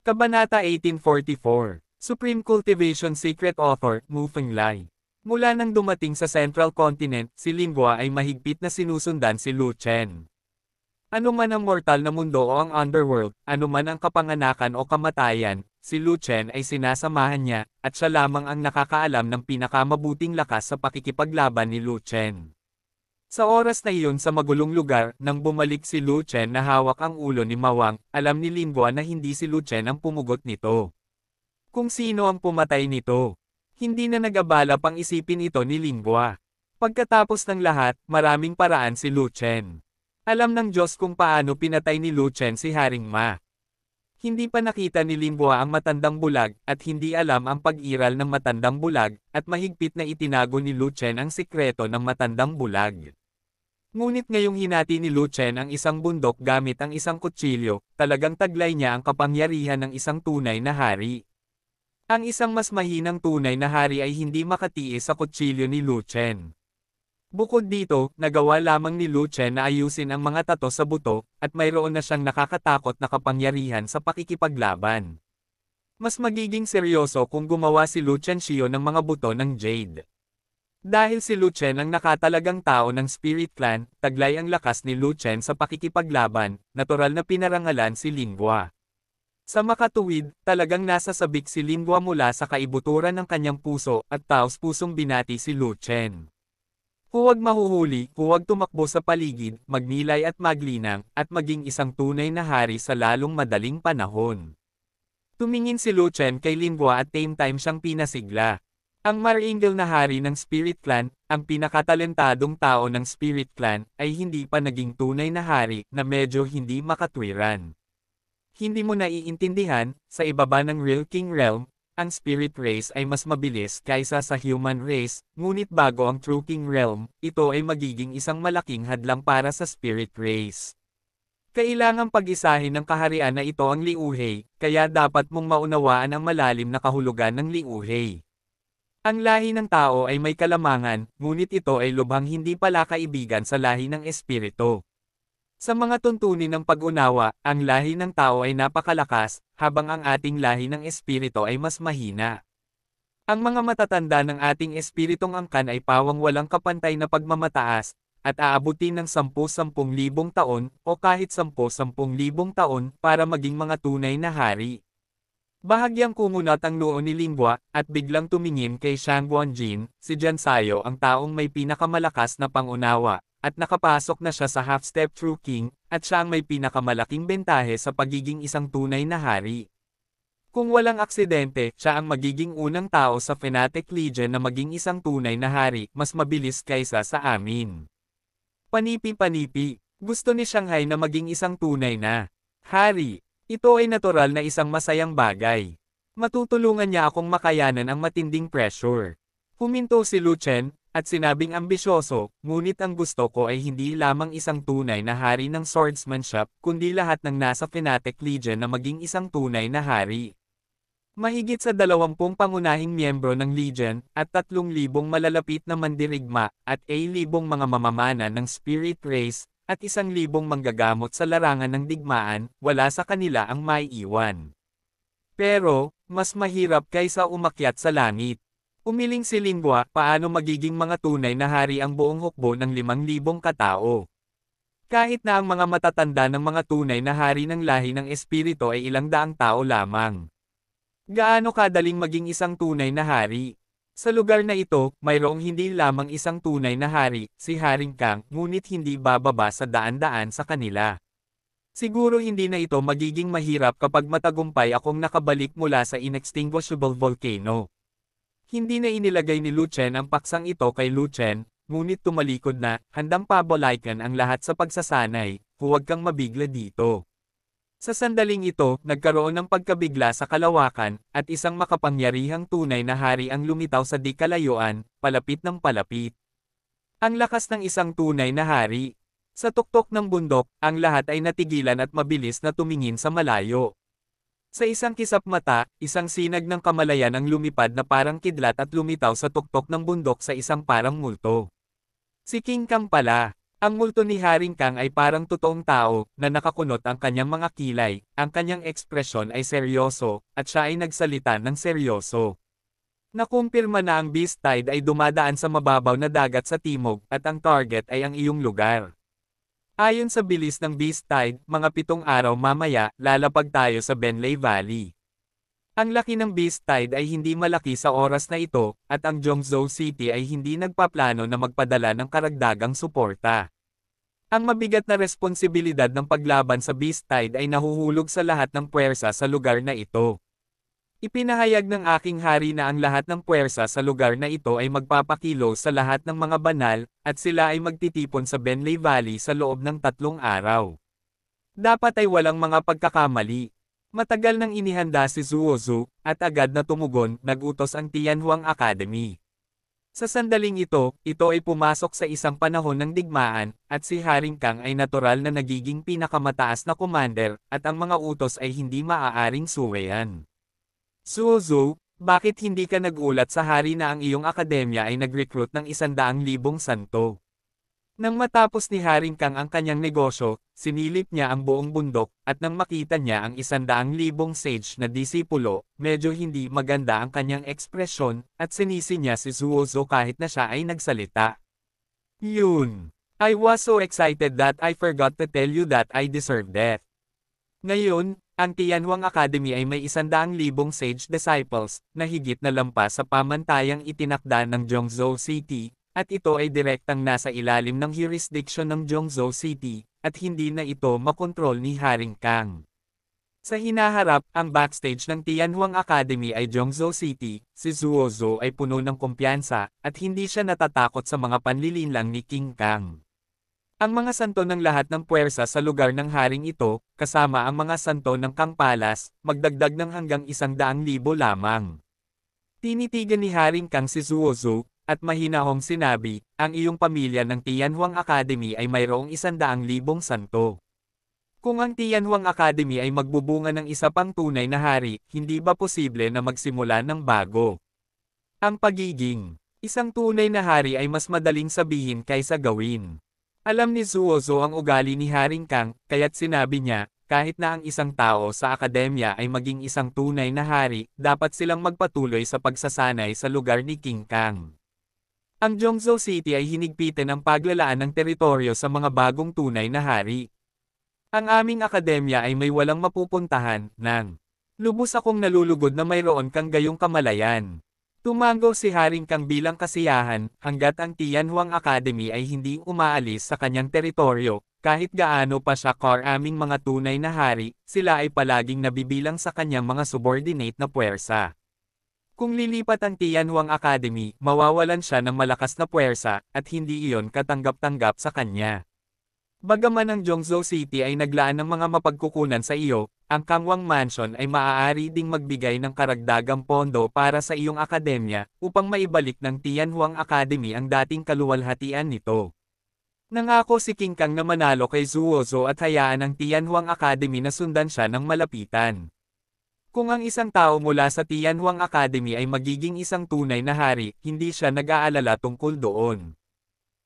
Kabanata 1844, Supreme Cultivation Secret Author, Mu Fenglai. Mula nang dumating sa Central Continent, si Lin Hua ay mahigpit na sinusundan si Lu Chen. Ano man ang mortal na mundo o ang underworld, ano man ang kapanganakan o kamatayan, si Lu Chen ay sinasamahan niya, at siya lamang ang nakakaalam ng pinakamabuting lakas sa pakikipaglaban ni Lu Chen. Sa oras na iyon sa magulong lugar, nang bumalik si Lu Chen na hawak ang ulo ni Mawang, alam ni Lin Hua na hindi si Lu Chen ang pumugot nito. Kung sino ang pumatay nito. Hindi na nag-abala pang isipin ito ni Lin Hua. Pagkatapos ng lahat, maraming paraan si Lu Chen. Alam ng Diyos kung paano pinatay ni Lu Chen si Haring Ma. Hindi pa nakita ni Lin Hua ang matandang bulag, at hindi alam ang pag-iral ng matandang bulag, at mahigpit na itinago ni Lu Chen ang sikreto ng matandang bulag. Ngunit ngayong hinati ni Lu Chen ang isang bundok gamit ang isang kutsilyo, talagang taglay niya ang kapangyarihan ng isang tunay na hari. Ang isang mas mahinang tunay na hari ay hindi makatiis sa kutsilyo ni Lu Chen. Bukod dito, nagawa lamang ni Lu Chen na ayusin ang mga tato sa buto, at mayroon na siyang nakakatakot na kapangyarihan sa pakikipaglaban. Mas magiging seryoso kung gumawa si Lu Chen Shio ng mga buto ng jade. Dahil si Lu Chen ang nakatalagang tao ng Spirit Clan, taglay ang lakas ni Lu Chen sa pakikipaglaban, natural na pinarangalan si Lin Hua. Sa makatuwid, talagang nasa sabik si Lin Hua mula sa kaibuturan ng kanyang puso, at taos-pusong binati si Lu Chen. Huwag mahuhuli, huwag tumakbo sa paligid, magnilay at maglinang, at maging isang tunay na hari sa lalong madaling panahon. Tumingin si Lu Chen kay Lin Hua at same time siyang pinasigla. Ang maringal na hari ng Spirit Clan, ang pinakatalentadong tao ng Spirit Clan, ay hindi pa naging tunay na hari na medyo hindi makatwiran. Hindi mo naiintindihan, sa ibaba ng Real King Realm, ang Spirit Race ay mas mabilis kaysa sa Human Race, ngunit bago ang True King Realm, ito ay magiging isang malaking hadlang para sa Spirit Race. Kailangang pag-isahin ng kaharian na ito ang Liuhei, kaya dapat mong maunawaan ang malalim na kahulugan ng Liuhei. Ang lahi ng tao ay may kalamangan, ngunit ito ay lubhang hindi pala kaibigan sa lahi ng espiritu. Sa mga tuntunin ng pag-unawa, ang lahi ng tao ay napakalakas, habang ang ating lahi ng espiritu ay mas mahina. Ang mga matatanda ng ating espiritong angkan ay pawang walang kapantay na pagmamataas, at aabutin ng 10,000 taon, o kahit 10,000 taon, para maging mga tunay na hari. Bahagyang kumunat ang noo ni Lin Hua, at biglang tumingin kay Shang Guanjin, si Jian Sayo ang taong may pinakamalakas na pangunawa, at nakapasok na siya sa half-step True King, at siya ang may pinakamalaking bentahe sa pagiging isang tunay na hari. Kung walang aksidente, siya ang magiging unang tao sa Fnatic Legion na maging isang tunay na hari, mas mabilis kaysa sa amin. Panipi-panipi, gusto ni Shanghai na maging isang tunay na hari. Ito ay natural na isang masayang bagay. Matutulungan niya akong makayanan ang matinding pressure. Huminto si Lu Chen, at sinabing ambisyoso, ngunit ang gusto ko ay hindi lamang isang tunay na hari ng swordsmanship, kundi lahat ng nasa Fnatic Legion na maging isang tunay na hari. Mahigit sa 20 pangunahing miyembro ng Legion, at 3,000 malalapit na mandirigma, at 8,000 mga mamamana ng Spirit Race, at 1,000 manggagamot sa larangan ng digmaan, wala sa kanila ang maiiwan. Pero, mas mahirap kaysa umakyat sa langit. Umiling si Lin Hua, paano magiging mga tunay na hari ang buong hukbo ng 5,000 katao. Kahit na ang mga matatanda ng mga tunay na hari ng lahi ng espiritu ay ilang daang tao lamang. Gaano kadaling maging isang tunay na hari? Sa lugar na ito, mayroong hindi lamang isang tunay na hari, si Haring Kang, ngunit hindi bababa sa daan-daan sa kanila. Siguro hindi na ito magiging mahirap kapag matagumpay akong nakabalik mula sa inextinguishable volcano. Hindi na inilagay ni Lu Chen ang paksang ito kay Lu Chen, ngunit tumalikod na, handang pabalikan ang lahat sa pagsasanay, huwag kang mabigla dito. Sa sandaling ito, nagkaroon ng pagkabigla sa kalawakan, at isang makapangyarihang tunay na hari ang lumitaw sa di kalayuan, palapit ng palapit. Ang lakas ng isang tunay na hari. Sa tuktok ng bundok, ang lahat ay natigilan at mabilis na tumingin sa malayo. Sa isang kisap mata, isang sinag ng kamalayan ang lumipad na parang kidlat at lumitaw sa tuktok ng bundok sa isang parang multo. Si King Kang pala. Ang multo ni Haring Kang ay parang totoong tao, na nakakunot ang kanyang mga kilay, ang kanyang ekspresyon ay seryoso, at siya ay nagsalita ng seryoso. Nakumpirma na ang Beast Tide ay dumadaan sa mababaw na dagat sa timog, at ang target ay ang iyong lugar. Ayon sa bilis ng Beast Tide, mga 7 araw mamaya, lalapag tayo sa Benley Valley. Ang laki ng Beast Tide ay hindi malaki sa oras na ito, at ang Zhongzhou City ay hindi nagpaplano na magpadala ng karagdagang suporta. Ang mabigat na responsibilidad ng paglaban sa Beast Tide ay nahuhulog sa lahat ng puwersa sa lugar na ito. Ipinahayag ng aking hari na ang lahat ng puwersa sa lugar na ito ay magpapakilo sa lahat ng mga banal, at sila ay magtitipon sa Benley Valley sa loob ng 3 araw. Dapat ay walang mga pagkakamali. Matagal nang inihanda si Zuozu, at agad na tumugon, nag-utos ang Tianhuang Academy. Sa sandaling ito ay pumasok sa isang panahon ng digmaan, at si Haring Kang ay natural na nagiging pinakamataas na commander, at ang mga utos ay hindi maaaring suwayan. Zuozu, bakit hindi ka nagulat sa hari na ang iyong akademya ay nag-recruit ng 100,000 santo? Nang matapos ni Haring Kang ang kanyang negosyo, sinilip niya ang buong bundok, at nang makita niya ang 100,000 sage na disipulo, medyo hindi maganda ang kanyang ekspresyon, at sinisi niya si Zuozu kahit na siya ay nagsalita. Yun! I was so excited that I forgot to tell you that I deserve that. Ngayon, ang Tianhuang Academy ay may 100,000 sage disciples, na higit na lampas sa pamantayang itinakda ng Zhongzhou City, at ito ay direktang nasa ilalim ng jurisdiction ng Zhongzhou City, at hindi na ito makontrol ni Haring Kang. Sa hinaharap, ang backstage ng Tianhuang Academy ay Zhongzhou City, si Zuozu ay puno ng kumpiyansa, at hindi siya natatakot sa mga panlilinlang ni King Kang. Ang mga santo ng lahat ng puwersa sa lugar ng haring ito, kasama ang mga santo ng Kang Palace, magdagdag ng hanggang 100,000 lamang. Tinitigan ni Haring Kang si Zuozu, at mahinahong sinabi, ang iyong pamilya ng Tianhuang Academy ay mayroong 100,000 santo. Kung ang Tianhuang Academy ay magbubunga ng isa pang tunay na hari, hindi ba posible na magsimula ng bago? Ang pagiging isang tunay na hari ay mas madaling sabihin kaysa gawin. Alam ni Zuozu ang ugali ni Haring Kang, kaya't sinabi niya, kahit na ang isang tao sa akademya ay maging isang tunay na hari, dapat silang magpatuloy sa pagsasanay sa lugar ni King Kang. Ang Zhongzhou City ay hinigpitin ang paglalaan ng teritoryo sa mga bagong tunay na hari. Ang aming akademya ay may walang mapupuntahan, nang lubos akong nalulugod na mayroon kang gayong kamalayan. Tumango si Haring Kang bilang kasiyahan, hanggat ang Tianhuang Academy ay hindi umaalis sa kanyang teritoryo, kahit gaano pa siya aming mga tunay na hari, sila ay palaging nabibilang sa kanyang mga subordinate na puwersa. Kung lilipat ang Tianhuang Academy, mawawalan siya ng malakas na puwersa, at hindi iyon katanggap-tanggap sa kanya. Bagaman ang Zhongzhou City ay naglaan ng mga mapagkukunan sa iyo, ang Kangwang Mansion ay maaari ding magbigay ng karagdagang pondo para sa iyong akademya, upang maibalik ng Tianhuang Academy ang dating kaluwalhatian nito. Nangako si King Kang na manalo kay Zuozu at hayaan ang Tianhuang Academy na sundan siya ng malapitan. Kung ang isang tao mula sa Tianhuang Academy ay magiging isang tunay na hari, hindi siya nag-aalala tungkol doon.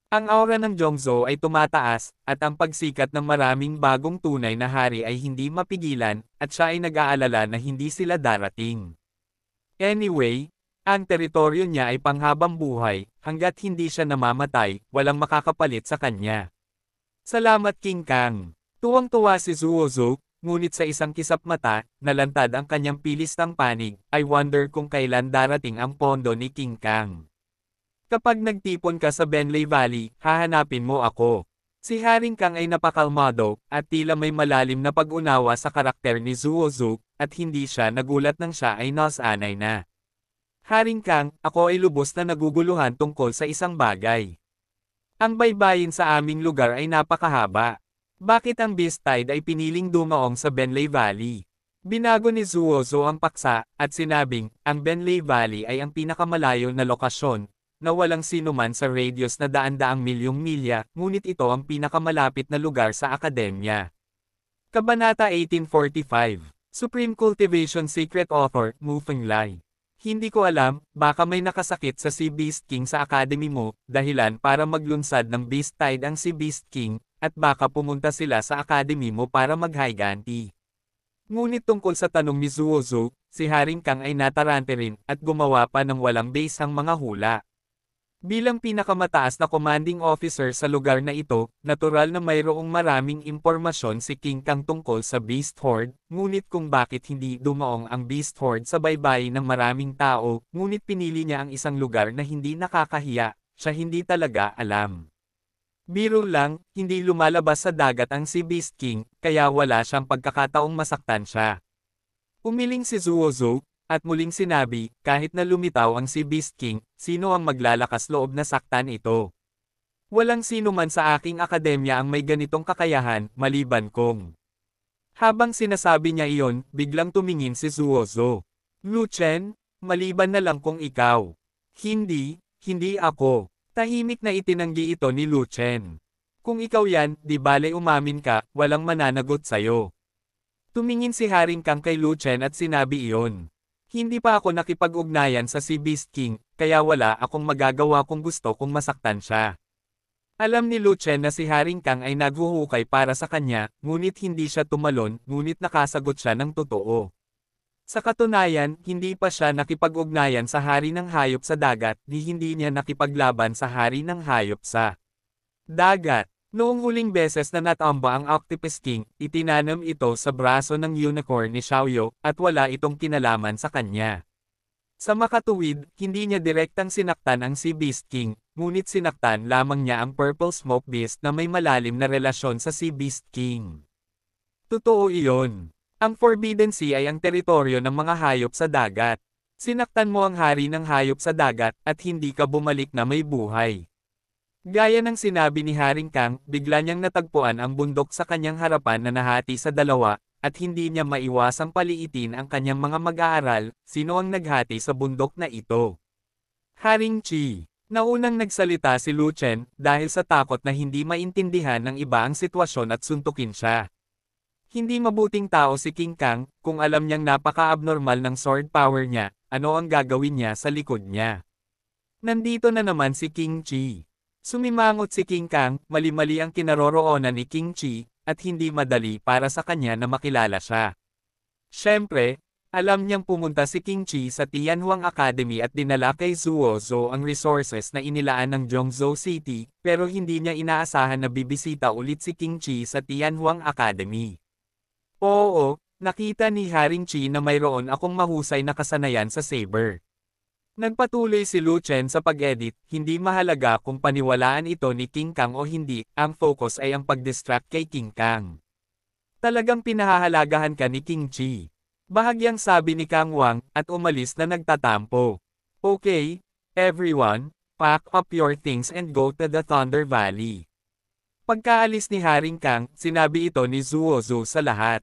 Ang aura ng Zhongzhou ay tumataas, at ang pagsikat ng maraming bagong tunay na hari ay hindi mapigilan, at siya ay nag-aalala na hindi sila darating. Anyway, ang teritoryo niya ay panghabang buhay, hanggat hindi siya namamatay, walang makakapalit sa kanya. Salamat King Kang. Tuwang-tuwa si Zuozu, ngunit sa isang kisap mata, nalantad ang kanyang pilistang panig. I wonder kung kailan darating ang pondo ni King Kang. Kapag nagtipon ka sa Benley Valley, hahanapin mo ako. Si Haring Kang ay napakalmado, at tila may malalim na pag-unawa sa karakter ni Zuozu, at hindi siya nagulat nang siya ay nasanay na. Haring Kang, ako ay lubos na naguguluhan tungkol sa isang bagay. Ang baybayin sa aming lugar ay napakahaba. Bakit ang Beast Tide ay piniling dumaong sa Benley Valley? Binago ni Zuozu ang paksa, at sinabing, ang Benley Valley ay ang pinakamalayo na lokasyon, na walang sinuman sa radius na daan-daang milyong milya, ngunit ito ang pinakamalapit na lugar sa akademya. Kabanata 1845. Supreme Cultivation Secret Author, Mu Fenglai. Hindi ko alam, baka may nakasakit sa si Beast King sa academy mo, dahilan para maglunsad ng Beast Tide ang si Beast King, at baka pumunta sila sa academy mo para mag-higanti. Ngunit tungkol sa tanong ni Zuozo, si Haring Kang ay natarante rin, at gumawa pa ng walang base ang mga hula. Bilang pinakamataas na commanding officer sa lugar na ito, natural na mayroong maraming impormasyon si King Kang tungkol sa Beast Horde, ngunit kung bakit hindi dumaong ang Beast Horde sa baybayin ng maraming tao, ngunit pinili niya ang isang lugar na hindi nakakahiya, siya hindi talaga alam. Biro lang, hindi lumalabas sa dagat ang si Beast King, kaya wala siyang pagkakataong masaktan siya. Umiling si Zuozo, at muling sinabi, kahit na lumitaw ang si Beast King, sino ang maglalakas loob na saktan ito? Walang sino man sa aking akademya ang may ganitong kakayahan, maliban kong. Habang sinasabi niya iyon, biglang tumingin si Zuozo. Lu Chen, maliban na lang kung ikaw. Hindi ako. Tahimik na itinanggi ito ni Lu Chen. Kung ikaw yan, di bale umamin ka, walang mananagot sayo. Tumingin si Haring Kang kay Lu Chen at sinabi iyon. Hindi pa ako nakipag-ugnayan sa si Beast King, kaya wala akong magagawa kung gusto kong masaktan siya. Alam ni Lu Chen na si Haring Kang ay naghuhukay para sa kanya, ngunit hindi siya tumalon, ngunit nakasagot siya ng totoo. Sa katunayan, hindi pa siya nakipag-ugnayan sa hari ng hayop sa dagat, hindi niya nakipaglaban sa hari ng hayop sa dagat. Noong huling beses na natamba ang Octopus King, itinanam ito sa braso ng unicorn ni Xiaoyu, at wala itong kinalaman sa kanya. Sa makatuwid, hindi niya direktang sinaktan ang si Beast King, ngunit sinaktan lamang niya ang Purple Smoke Beast na may malalim na relasyon sa si Beast King. Totoo iyon. Ang Forbidden Sea ay ang teritoryo ng mga hayop sa dagat. Sinaktan mo ang hari ng hayop sa dagat, at hindi ka bumalik na may buhay. Gaya ng sinabi ni Haring Kang, bigla niyang natagpuan ang bundok sa kanyang harapan na nahati sa dalawa, at hindi niya maiwasang paliitin ang kanyang mga mag-aaral, sino ang naghati sa bundok na ito. Haring Chi. Naunang nagsalita si Lu Chen, dahil sa takot na hindi maintindihan ng iba ang sitwasyon at suntukin siya. Hindi mabuting tao si King Kang, kung alam niyang napaka-abnormal ng sword power niya, ano ang gagawin niya sa likod niya. Nandito na naman si King Chi. Sumimangot si King Kang, mali-mali ang kinaroroonan ni King Chi, at hindi madali para sa kanya na makilala siya. Siyempre, alam niyang pumunta si King Chi sa Tianhuang Academy at dinala kay Zuozo ang resources na inilaan ng Zhongzhou City, pero hindi niya inaasahan na bibisita ulit si King Chi sa Tianhuang Academy. Oo, nakita ni Haring Chi na mayroon akong mahusay na kasanayan sa saber. Nagpatuloy si Lu Chen sa pag-edit, hindi mahalaga kung paniwalaan ito ni King Kang o hindi, ang focus ay ang pag-distract kay King Kang. Talagang pinahahalagahan ka ni King Chi. Bahagyang sabi ni Kang Wang, at umalis na nagtatampo. Okay, everyone, pack up your things and go to the Thunder Valley. Pagkaalis ni Haring Kang, sinabi ito ni Zuozo sa lahat.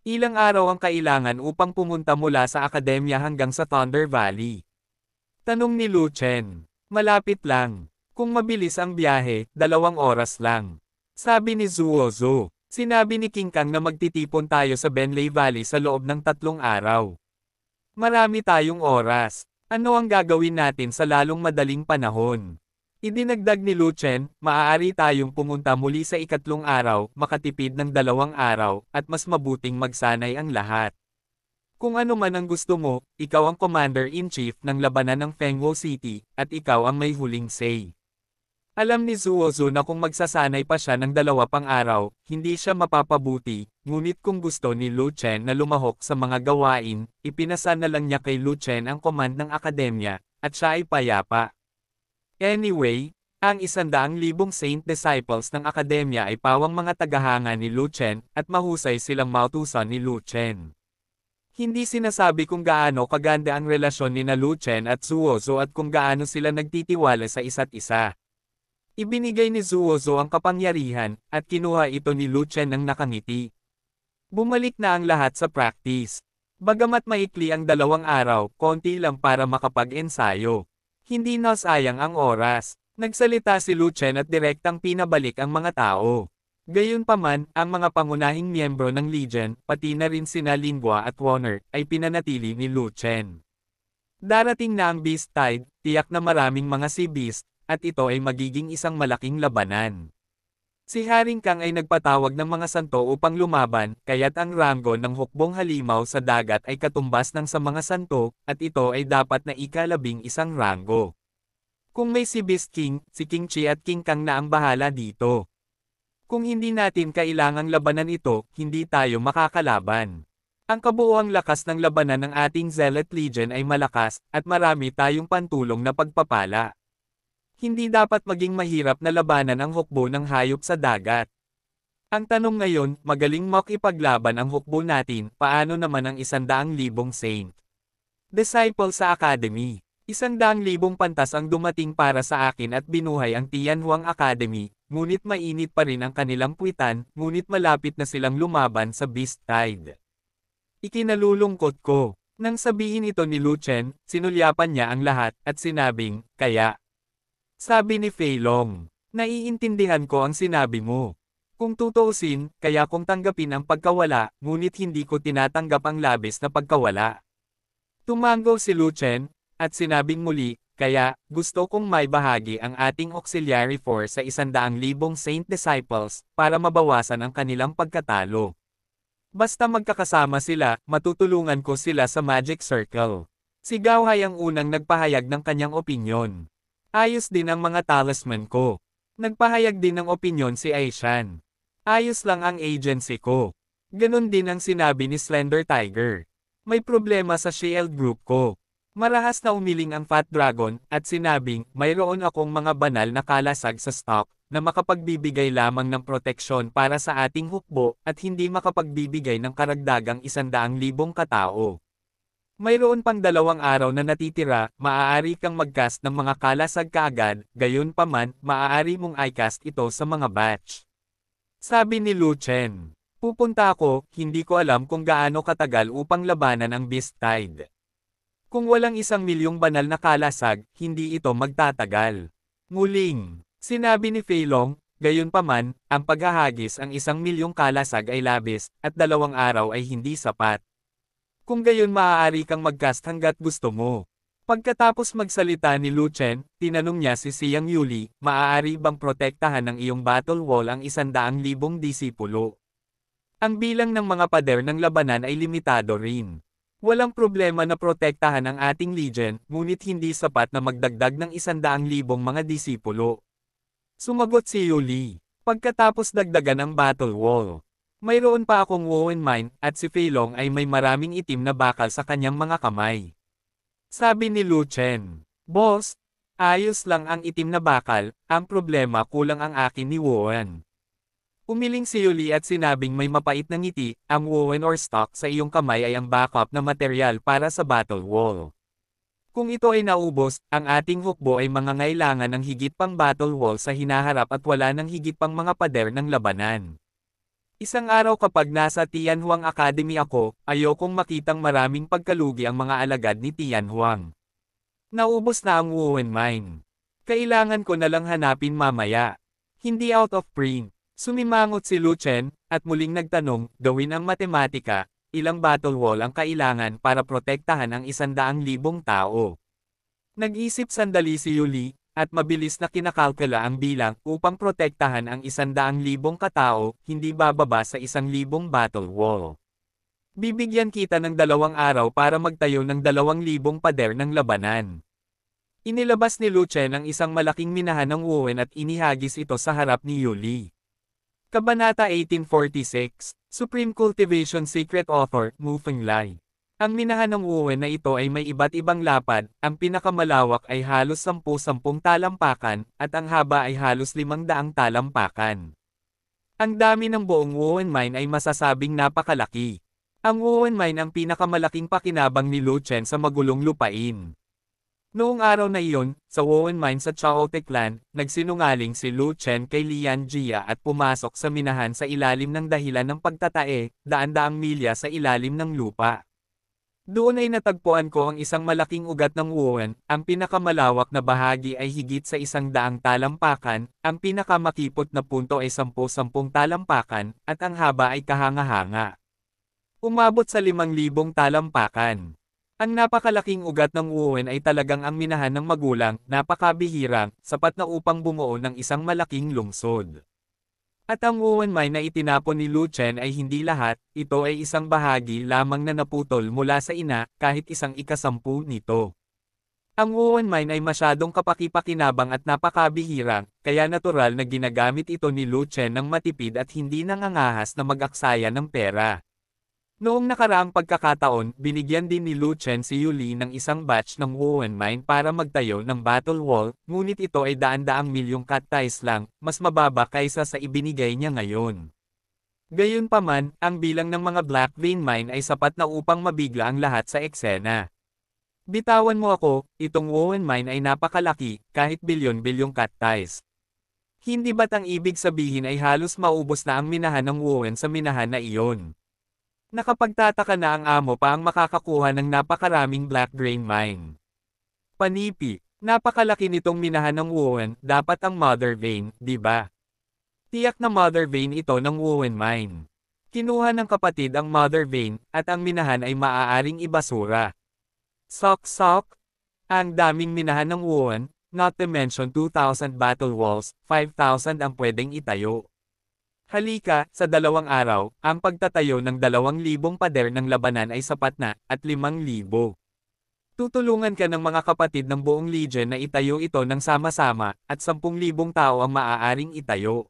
Ilang araw ang kailangan upang pumunta mula sa akademya hanggang sa Thunder Valley. Tanong ni Lu Chen. Malapit lang. Kung mabilis ang biyahe, 2 oras lang. Sabi ni Zuozo. Sinabi ni King Kang na magtitipon tayo sa Benlei Valley sa loob ng 3 araw. Marami tayong oras. Ano ang gagawin natin sa lalong madaling panahon? Idinagdag ni Lu Chen, maaari tayong pumunta muli sa 3 araw, makatipid ng 2 araw, at mas mabuting magsanay ang lahat. Kung ano man ang gusto mo, ikaw ang Commander-in-Chief ng labanan ng Fengwo City, at ikaw ang may huling say. Alam ni Zuozo na kung magsasanay pa siya ng 2 pang araw, hindi siya mapapabuti, ngunit kung gusto ni Lu Chen na lumahok sa mga gawain, ipinasa na lang niya kay Lu Chen ang command ng akademya, at siya ay payapa. Anyway, ang 100,000 Saint Disciples ng akademya ay pawang mga tagahanga ni Lu Chen, at mahusay silang mautusan ni Lu Chen. Hindi sinasabi kung gaano kaganda ang relasyon ni Lu Chen at Zuozo at kung gaano sila nagtitiwala sa isa't isa. Ibinigay ni Zuozo ang kapangyarihan, at kinuha ito ni Lu Chen ng nakangiti. Bumalik na ang lahat sa practice. Bagamat maikli ang 2 araw, konti lang para makapag-ensayo. Hindi na sayang ang oras. Nagsalita si Lu Chen at direktang pinabalik ang mga tao. Gayunpaman, ang mga pangunahing miyembro ng Legion, pati na rin sina Lingua at Warner, ay pinanatili ni Lu Chen. Darating na ang Beast Tide, tiyak na maraming mga Sea Beast, at ito ay magiging isang malaking labanan. Si Haring Kang ay nagpatawag ng mga santo upang lumaban, kaya't ang ranggo ng hukbong halimaw sa dagat ay katumbas ng sa mga santo, at ito ay dapat na ika-11 ranggo. Kung may si Beast King, si King Chi at King Kang na ang bahala dito. Kung hindi natin kailangang labanan ito, hindi tayo makakalaban. Ang kabuuang lakas ng labanan ng ating Zealot Legion ay malakas, at marami tayong pantulong na pagpapala. Hindi dapat maging mahirap na labanan ang hukbo ng hayop sa dagat. Ang tanong ngayon, magaling makipaglaban ang hukbo natin, paano naman ang 100,000 Saint? Disciple sa Academy. 100,000 pantas ang dumating para sa akin at binuhay ang Tianhuang Academy, ngunit mainit pa rin ang kanilang puwitan, ngunit malapit na silang lumaban sa Beast Tide. Ikinalulungkot ko. Nang sabihin ito ni Lu Chen, sinulyapan niya ang lahat, at sinabing, kaya. Sabi ni Fei Long, naiintindihan ko ang sinabi mo. Kung tutuusin, kaya kong tanggapin ang pagkawala, ngunit hindi ko tinatanggap ang labis na pagkawala. Tumango si Lu Chen, at sinabing muli, kaya, gusto kong may bahagi ang ating auxiliary force sa 100,000 Saint Disciples, para mabawasan ang kanilang pagkatalo. Basta magkakasama sila, matutulungan ko sila sa Magic Circle. Si Gao Hai ang unang nagpahayag ng kanyang opinyon. Ayos din ang mga talisman ko. Nagpahayag din ng opinyon si Aishan. Ayos lang ang agency ko. Ganon din ang sinabi ni Slender Tiger. May problema sa shield group ko. Marahas na umiling ang Fat Dragon, at sinabing, mayroon akong mga banal na kalasag sa stock, na makapagbibigay lamang ng proteksyon para sa ating hukbo, at hindi makapagbibigay ng karagdagang 100,000 katao. Mayroon pang 2 araw na natitira, maaari kang mag-cast ng mga kalasag kaagad, gayunpaman, maaari mong i-cast ito sa mga batch. Sabi ni Lu Chen, pupunta ako, hindi ko alam kung gaano katagal upang labanan ang Beast Tide. Kung walang 1,000,000 banal na kalasag, hindi ito magtatagal. Muling, sinabi ni Fei Long, gayunpaman, ang paghahagis ang 1,000,000 kalasag ay labis, at 2 araw ay hindi sapat. Kung gayon maaari kang mag-cast hanggat gusto mo. Pagkatapos magsalita ni Lu Chen, tinanong niya si Xiang Yuli, maaari bang protektahan ng iyong battle wall ang 100,000 disipulo? Ang bilang ng mga pader ng labanan ay limitado rin. Walang problema na protektahan ang ating legion, ngunit hindi sapat na magdagdag ng 100,000 mga disipulo. Sumagot si Yuli. Pagkatapos dagdagan ang battle wall. Mayroon pa akong Wowen Mine, at si Fei Long ay may maraming itim na bakal sa kanyang mga kamay. Sabi ni Lu Chen, Boss, ayos lang ang itim na bakal, ang problema kulang ang akin ni Wowen. Umiling si Yuli at sinabing may mapait na ngiti, ang Wowen or stock sa iyong kamay ay ang backup na material para sa battle wall. Kung ito ay naubos, ang ating hukbo ay mangangailangan ng higit pang battle wall sa hinaharap at wala ng higit pang mga pader ng labanan. Isang araw kapag nasa Tianhuang Academy ako, ayokong makitang maraming pagkalugi ang mga alagad ni Tianhuang. Naubos na ang Wowen Mine. Kailangan ko na lang hanapin mamaya. Hindi out of print. Sumimangot si Lu Chen, at muling nagtanong, gawin ang matematika, ilang battle wall ang kailangan para protektahan ang 100,000 tao. Nag-isip sandali si Yuli, at mabilis na kinakalkula ang bilang upang protektahan ang 100,000 katao, hindi bababa sa 1,000 battle wall. Bibigyan kita ng 2 araw para magtayo ng 2,000 pader ng labanan. Inilabas ni Lu Chen ang isang malaking minahan ng Wowen at inihagis ito sa harap ni Yuli. Kabanata 1846, Supreme Cultivation Secret Author, Mu Fenglai. Ang minahan ng Wowen na ito ay may iba't ibang lapad, ang pinakamalawak ay halos 10 talampakan, at ang haba ay halos 500 talampakan. Ang dami ng buong Wowen Mine ay masasabing napakalaki. Ang Wowen Mine ang pinakamalaking pakinabang ni Lu Chen sa magulong lupain. Noong araw na iyon, sa Wowen Mine sa Chaoteclan, nagsinungaling si Lu Chen kay Lian Jia at pumasok sa minahan sa ilalim ng dahilan ng pagtatae, daan-daang milya sa ilalim ng lupa. Doon ay natagpuan ko ang isang malaking ugat ng Wuhan, ang pinakamalawak na bahagi ay higit sa 100 talampakan, ang pinakamakipot na punto ay 10 talampakan, at ang haba ay kahanga-hanga. Umabot sa 5,000 talampakan. Ang napakalaking ugat ng Wuhan ay talagang ang minahan ng magulang, napakabihirang, sapat na upang bumuo ng isang malaking lungsod. At ang Wuhan Mine na itinapon ni Lu Chen ay hindi lahat, ito ay isang bahagi lamang na naputol mula sa ina, kahit isang ikasampu nito. Ang Wuhan Mine ay masyadong kapaki-pakinabang at napakabihirang, kaya natural na ginagamit ito ni Lu Chen ng matipid at hindi nangangahas na mag-aksaya ng pera. Noong nakaraang pagkakataon, binigyan din ni Lu Chen si Yuli ng isang batch ng Wuhan Mine para magtayo ng battle wall, ngunit ito ay daan-daang milyong kattais lang, mas mababa kaysa sa ibinigay niya ngayon. Gayunpaman, ang bilang ng mga Black Vein Mine ay sapat na upang mabigla ang lahat sa eksena. Bitawan mo ako, itong Wuhan Mine ay napakalaki, kahit bilyon-bilyong kattais. Hindi ba't ang ibig sabihin ay halos maubos na ang minahan ng Wuhan sa minahan na iyon? Nakapagtataka na ang amo pa ang makakakuha ng napakaraming black grain mine. Panipi, napakalaki nitong minahan ng Wuhan, dapat ang mother vein, di ba? Tiyak na mother vein ito ng Wuhan mine. Kinuha ng kapatid ang mother vein, at ang minahan ay maaaring ibasura. Sok-sok, ang daming minahan ng Wuhan, not to mention 2,000 battle walls, 5,000 ang pwedeng itayo. Halika, sa 2 araw, ang pagtatayo ng 2,000 pader ng labanan ay sapat na, at 5,000. Tutulungan ka ng mga kapatid ng buong Legion na itayo ito ng sama-sama, at 10,000 tao ang maaaring itayo.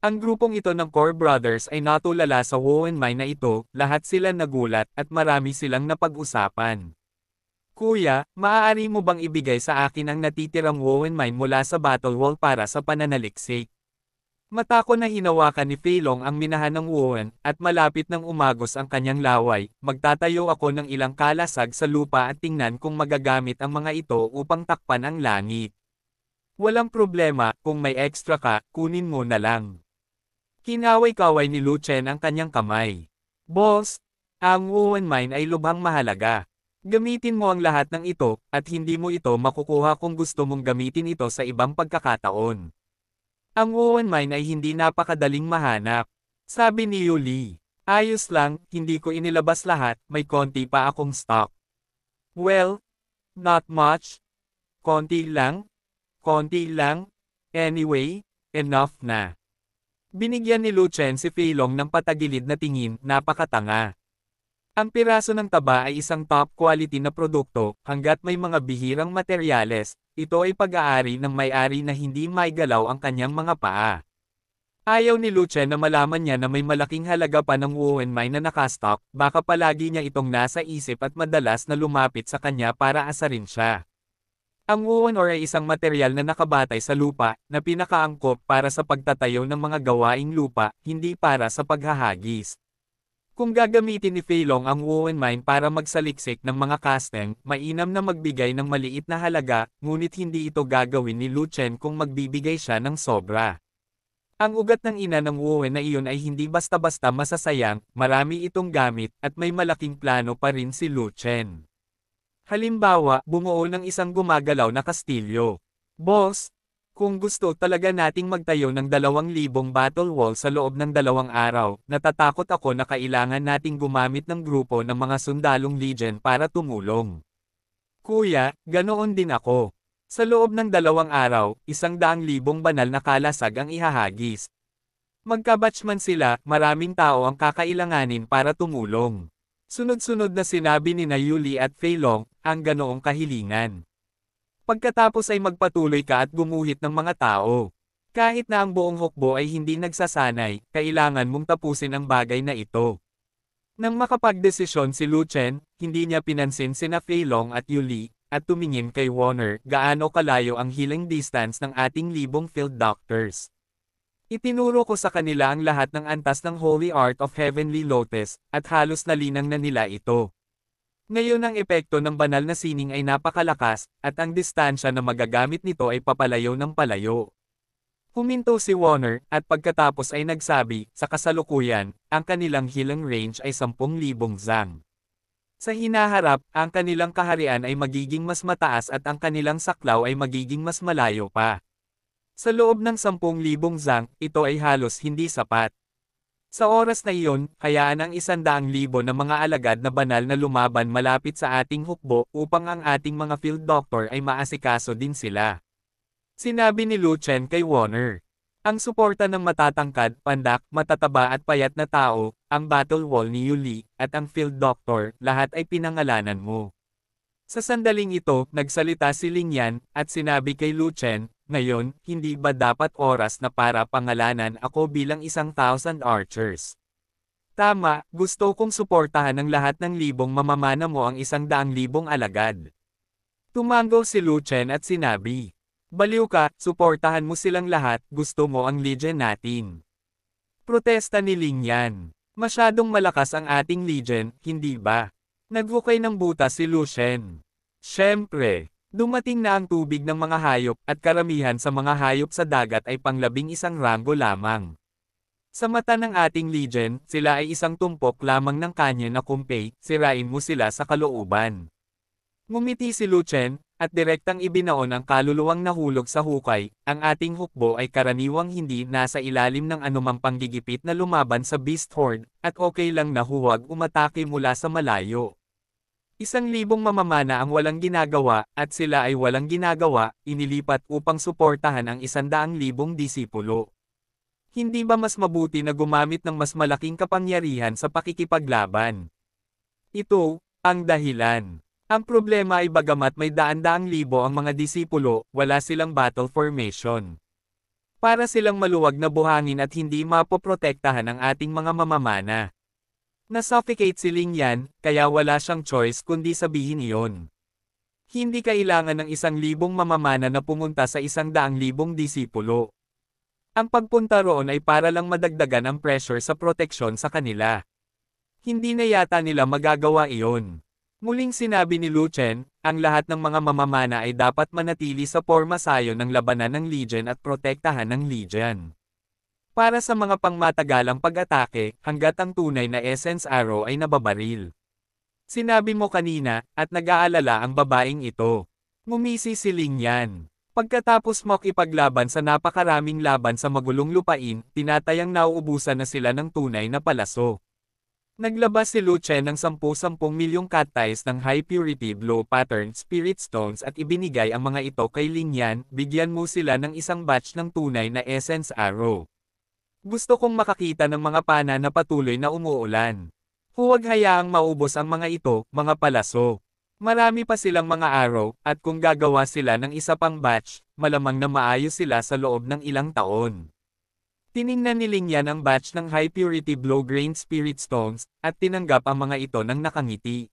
Ang grupong ito ng Core Brothers ay natulala sa Wuhan Mine na ito, lahat sila nagulat, at marami silang napag-usapan. Kuya, maaari mo bang ibigay sa akin ang natitirang Wuhan Mine mula sa battle wall para sa pananaliksik? Mata ko na hinawakan ni Fei Long ang minahan ng Wuhan, at malapit nang umagos ang kanyang laway, magtatayo ako ng ilang kalasag sa lupa at tingnan kung magagamit ang mga ito upang takpan ang langit. Walang problema, kung may extra ka, kunin mo na lang. Kinaway-kaway ni Lu Chen ang kanyang kamay. Boss, ang Wuhan Mine ay lubhang mahalaga. Gamitin mo ang lahat ng ito, at hindi mo ito makukuha kung gusto mong gamitin ito sa ibang pagkakataon. Ang Wuhan Mine ay hindi napakadaling mahanap. Sabi ni Yuli. Ayos lang, hindi ko inilabas lahat, may konti pa akong stock. Well, not much. Konti lang. Konti lang. Anyway, enough na. Binigyan ni Lu Chen si Fei Long ng patagilid na tingin, napakatanga. Ang piraso ng taba ay isang top quality na produkto, hanggat may mga bihirang materyales, ito ay pag-aari ng may-ari na hindi maigalaw ang kanyang mga paa. Ayaw ni Lu Chen na malaman niya na may malaking halaga pa ng Wuhan Mine na nakastock, baka palagi niya itong nasa isip at madalas na lumapit sa kanya para asarin siya. Ang Wuhan ore ay isang materyal na nakabatay sa lupa, na pinakaangkop para sa pagtatayo ng mga gawaing lupa, hindi para sa paghahagis. Kung gagamitin ni Fei Long ang Wuhan Mine para magsaliksik ng mga casting, mainam na magbigay ng maliit na halaga, ngunit hindi ito gagawin ni Lu Chen kung magbibigay siya ng sobra. Ang ugat ng ina ng Wuhan na iyon ay hindi basta-basta masasayang, marami itong gamit, at may malaking plano pa rin si Lu Chen. Halimbawa, bumuo ng isang gumagalaw na kastilyo. Boss, kung gusto talaga nating magtayo ng 2,000 battle wall sa loob ng 2 araw, natatakot ako na kailangan nating gumamit ng grupo ng mga sundalong Legion para tumulong. Kuya, ganoon din ako. Sa loob ng 2 araw, 100,000 banal na kalasag ang ihahagis. Magkabatch man sila, maraming tao ang kakailanganin para tumulong. Sunod-sunod na sinabi ni na Yuli at Fei Long, ang ganoong kahilingan. Pagkatapos ay magpatuloy ka at gumuhit ng mga tao. Kahit na ang buong hukbo ay hindi nagsasanay, kailangan mong tapusin ang bagay na ito. Nang makapagdesisyon si Lu Chen, hindi niya pinansin sina Fei Long at Yuli, at tumingin kay Warner, gaano kalayo ang healing distance ng ating libong field doctors. Itinuro ko sa kanila ang lahat ng antas ng Holy Art of Heavenly Lotus, at halos nalinang na nila ito. Ngayon ang epekto ng banal na sining ay napakalakas, at ang distansya na magagamit nito ay papalayo ng palayo. Huminto si Warner, at pagkatapos ay nagsabi, sa kasalukuyan, ang kanilang healing range ay 10,000 zang. Sa hinaharap, ang kanilang kaharian ay magiging mas mataas at ang kanilang saklaw ay magiging mas malayo pa. Sa loob ng 10,000 zang, ito ay halos hindi sapat. Sa oras na iyon, hayaan ang 100,000 na mga alagad na banal na lumaban malapit sa ating hukbo upang ang ating mga field doctor ay maasikaso din sila. Sinabi ni Lu Chen kay Warner. Ang suporta ng matatangkad, pandak, matataba at payat na tao, ang battle wall ni Yuli, at ang field doctor, lahat ay pinangalanan mo. Sa sandaling ito, nagsalita si Lingyan, at sinabi kay Lu Chen, ngayon, hindi ba dapat oras na para pangalanan ako bilang 1,000 archers? Tama, gusto kong suportahan ng lahat ng libong mamamana mo ang 100,000 alagad. Tumango si Lu Chen at sinabi. Baliw ka, suportahan mo silang lahat, gusto mo ang legion natin. Protesta ni Lingyan. Masyadong malakas ang ating legion, hindi ba? Naghukay ng butas si Lu Chen. Siyempre, dumating na ang tubig ng mga hayop at karamihan sa mga hayop sa dagat ay pang-11 ranggo lamang. Sa mata ng ating legion, sila ay isang tumpok lamang ng kanya na kumpay, sirain mo sila sa kalooban. Ngumiti si Lu Chen, at direktang ibinaon ang kaluluwang nahulog sa hukay, ang ating hukbo ay karaniwang hindi nasa ilalim ng anumang panggigipit na lumaban sa Beast Horde, at okay lang na huwag umatake mula sa malayo. 1,000 mamamana ang walang ginagawa, at sila ay walang ginagawa, inilipat upang suportahan ang 100,000 disipulo. Hindi ba mas mabuti na gumamit ng mas malaking kapangyarihan sa pakikipaglaban? Ito, ang dahilan. Ang problema ay bagamat may daan-daang libo ang mga disipulo, wala silang battle formation. Para silang maluwag na buhangin at hindi mapoprotektahan ang ating mga mamamana. Na-suffocate si Lingyan, kaya wala siyang choice kundi sabihin iyon. Hindi kailangan ng 1,000 mamamana na pumunta sa 100,000 disipulo. Ang pagpunta roon ay para lang madagdagan ang pressure sa proteksyon sa kanila. Hindi na yata nila magagawa iyon. Muling sinabi ni Lu Chen, ang lahat ng mga mamamana ay dapat manatili sa pormasayo ng labanan ng Legion at protektahan ng Legion. Para sa mga pangmatagalang pag-atake, hanggat ang tunay na Essence Arrow ay nababaril. Sinabi mo kanina, at nag-aalala ang babaeng ito. Ngumisi si Lingyan. Pagkatapos mo ipaglaban sa napakaraming laban sa magulong lupain, tinatayang nauubusan na sila ng tunay na palaso. Naglabas si Lu Chen ng 10 milyong cat ties ng high purity blue pattern spirit stones at ibinigay ang mga ito kay Lingyan, bigyan mo sila ng isang batch ng tunay na essence arrow. Gusto kong makakita ng mga pana na patuloy na umuulan. Huwag hayaang maubos ang mga ito, mga palaso. Marami pa silang mga arrow, at kung gagawa sila ng isa pang batch, malamang na maayos sila sa loob ng ilang taon. Tiningnan ni Lingyan ang batch ng high purity blue-grained spirit stones, at tinanggap ang mga ito ng nakangiti.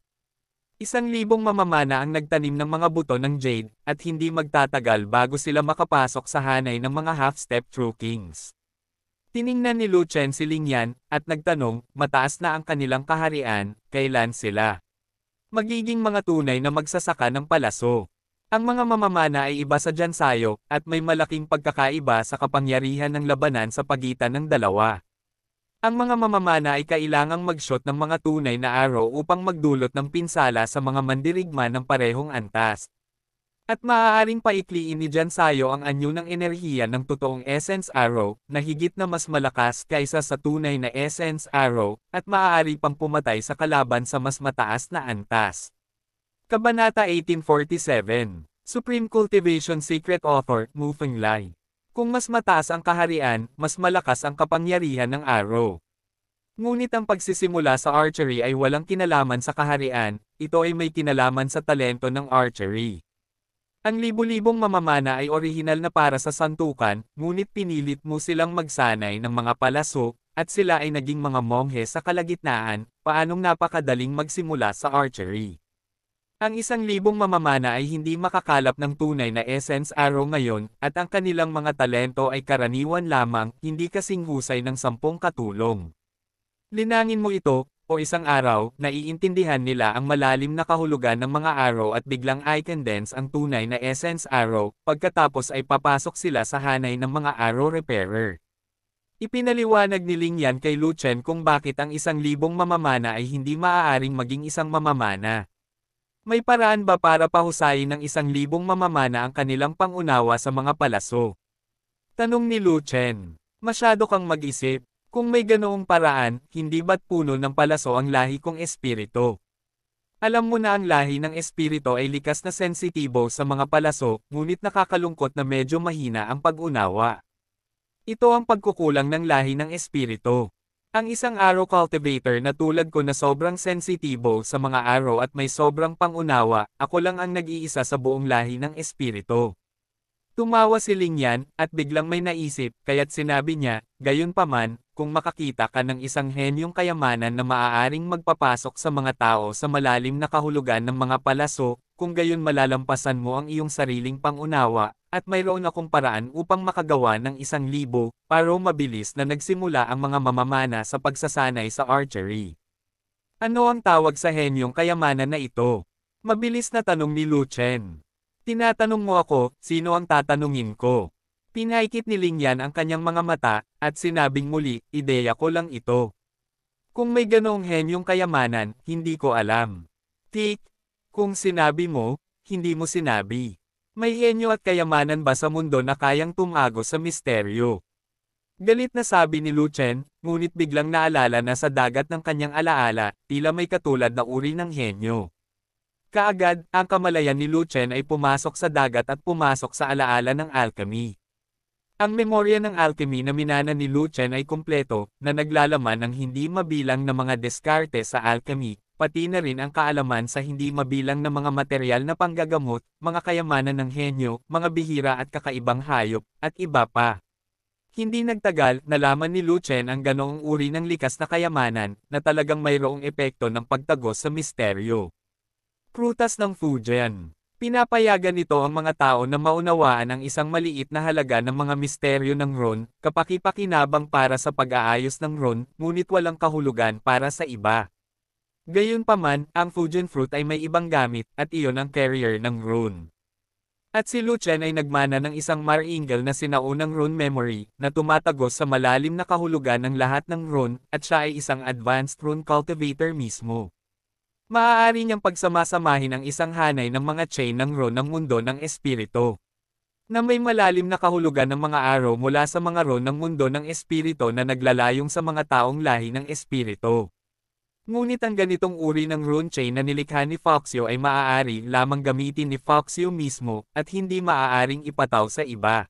1,000 mamamana ang nagtanim ng mga buto ng jade, at hindi magtatagal bago sila makapasok sa hanay ng mga half-step true kings. Tiningnan ni Lu Chen si Lingyan, at nagtanong, mataas na ang kanilang kaharian, kailan sila magiging mga tunay na magsasaka ng palaso. Ang mga mamamana ay iba sa Jansayo, at may malaking pagkakaiba sa kapangyarihan ng labanan sa pagitan ng dalawa. Ang mga mamamana ay kailangang mag-shot ng mga tunay na arrow upang magdulot ng pinsala sa mga mandirigma ng parehong antas. At maaaring paikliin ni Jansayo ang anyo ng enerhiya ng totoong Essence Arrow, na higit na mas malakas kaysa sa tunay na Essence Arrow, at maaari pang pumatay sa kalaban sa mas mataas na antas. Kabanata 1847, Supreme Cultivation Secret Author, Mu Fenglai. Kung mas mataas ang kaharian, mas malakas ang kapangyarihan ng arrow. Ngunit ang pagsisimula sa archery ay walang kinalaman sa kaharian, ito ay may kinalaman sa talento ng archery. Ang libu-libong mamamana ay orihinal na para sa santukan, ngunit pinilit mo silang magsanay ng mga palaso, at sila ay naging mga monghe sa kalagitnaan, paanong napakadaling magsimula sa archery. Ang 1,000 mamamana ay hindi makakalap ng tunay na essence arrow ngayon, at ang kanilang mga talento ay karaniwan lamang, hindi kasing husay ng 10 katulong. Linangin mo ito, o isang araw, naiintindihan nila ang malalim na kahulugan ng mga arrow at biglang i-condense ang tunay na essence arrow, pagkatapos ay papasok sila sa hanay ng mga arrow repairer. Ipinaliwanag ni Ling Yan kay Lu Chen kung bakit ang 1,000 mamamana ay hindi maaaring maging isang mamamana. May paraan ba para pahusayin ng 1,000 mamamana ang kanilang pangunawa sa mga palaso? Tanong ni Lu Chen. Masyado kang mag-isip. Kung may ganoong paraan, hindi ba't puno ng palaso ang lahi kong espiritu? Alam mo na ang lahi ng espiritu ay likas na sensitibo sa mga palaso, ngunit nakakalungkot na medyo mahina ang pag-unawa. Ito ang pagkukulang ng lahi ng espiritu. Ang isang arrow cultivator na tulad ko na sobrang sensitibo sa mga arrow at may sobrang pangunawa, ako lang ang nag-iisa sa buong lahi ng espiritu. Tumawa si Ling Yan, at biglang may naisip, kaya't sinabi niya, gayunpaman, kung makakita ka ng isang henyong kayamanan na maaaring magpapasok sa mga tao sa malalim na kahulugan ng mga palaso, kung gayon malalampasan mo ang iyong sariling pangunawa, at mayroon akong paraan upang makagawa ng 1,000 paro mabilis na nagsimula ang mga mamamana sa pagsasanay sa archery. Ano ang tawag sa henyong kayamanan na ito? Mabilis na tanong ni Lu Chen. Tinatanong mo ako, sino ang tatanungin ko? Pinaikit ni Ling Yan ang kanyang mga mata, at sinabing muli, ideya ko lang ito. Kung may ganoong henyong kayamanan, hindi ko alam. Tik, kung sinabi mo, hindi mo sinabi. May henyo at kayamanan ba sa mundo na kayang tumago sa misteryo? Galit na sabi ni Lu Chen, ngunit biglang naalala na sa dagat ng kanyang alaala, tila may katulad na uri ng henyo. Kaagad, ang kamalayan ni Lu Chen ay pumasok sa dagat at pumasok sa alaala ng alchemy. Ang memorya ng alchemy na minana ni Lu Chen ay kumpleto, na naglalaman ng hindi mabilang na mga diskarte sa alchemy, pati na rin ang kaalaman sa hindi mabilang na mga materyal na panggagamot, mga kayamanan ng henyo, mga bihira at kakaibang hayop, at iba pa. Hindi nagtagal, nalaman ni Lu Chen ang ganoong uri ng likas na kayamanan, na talagang mayroong epekto ng pagtagos sa misteryo. Prutas ng Fujian. Pinapayagan nito ang mga tao na maunawaan ang isang maliit na halaga ng mga misteryo ng Ron, kapaki-pakinabang para sa pag-aayos ng Ron, ngunit walang kahulugan para sa iba. Gayunpaman, ang Fujian fruit ay may ibang gamit, at iyon ang carrier ng rune. At si Lu Chen ay nagmana ng isang maringal na sinaunang rune memory, na tumatagos sa malalim na kahulugan ng lahat ng rune, at siya ay isang advanced rune cultivator mismo. Maaari niyang pagsamasamahin ang isang hanay ng mga chain ng rune ng mundo ng espiritu. Na may malalim na kahulugan ng mga araw mula sa mga rune ng mundo ng espiritu na naglalayong sa mga taong lahi ng espiritu. Ngunit ang ganitong uri ng rune chain na nilikha ni Foxio ay maaari lamang gamitin ni Foxio mismo, at hindi maaaring ipataw sa iba.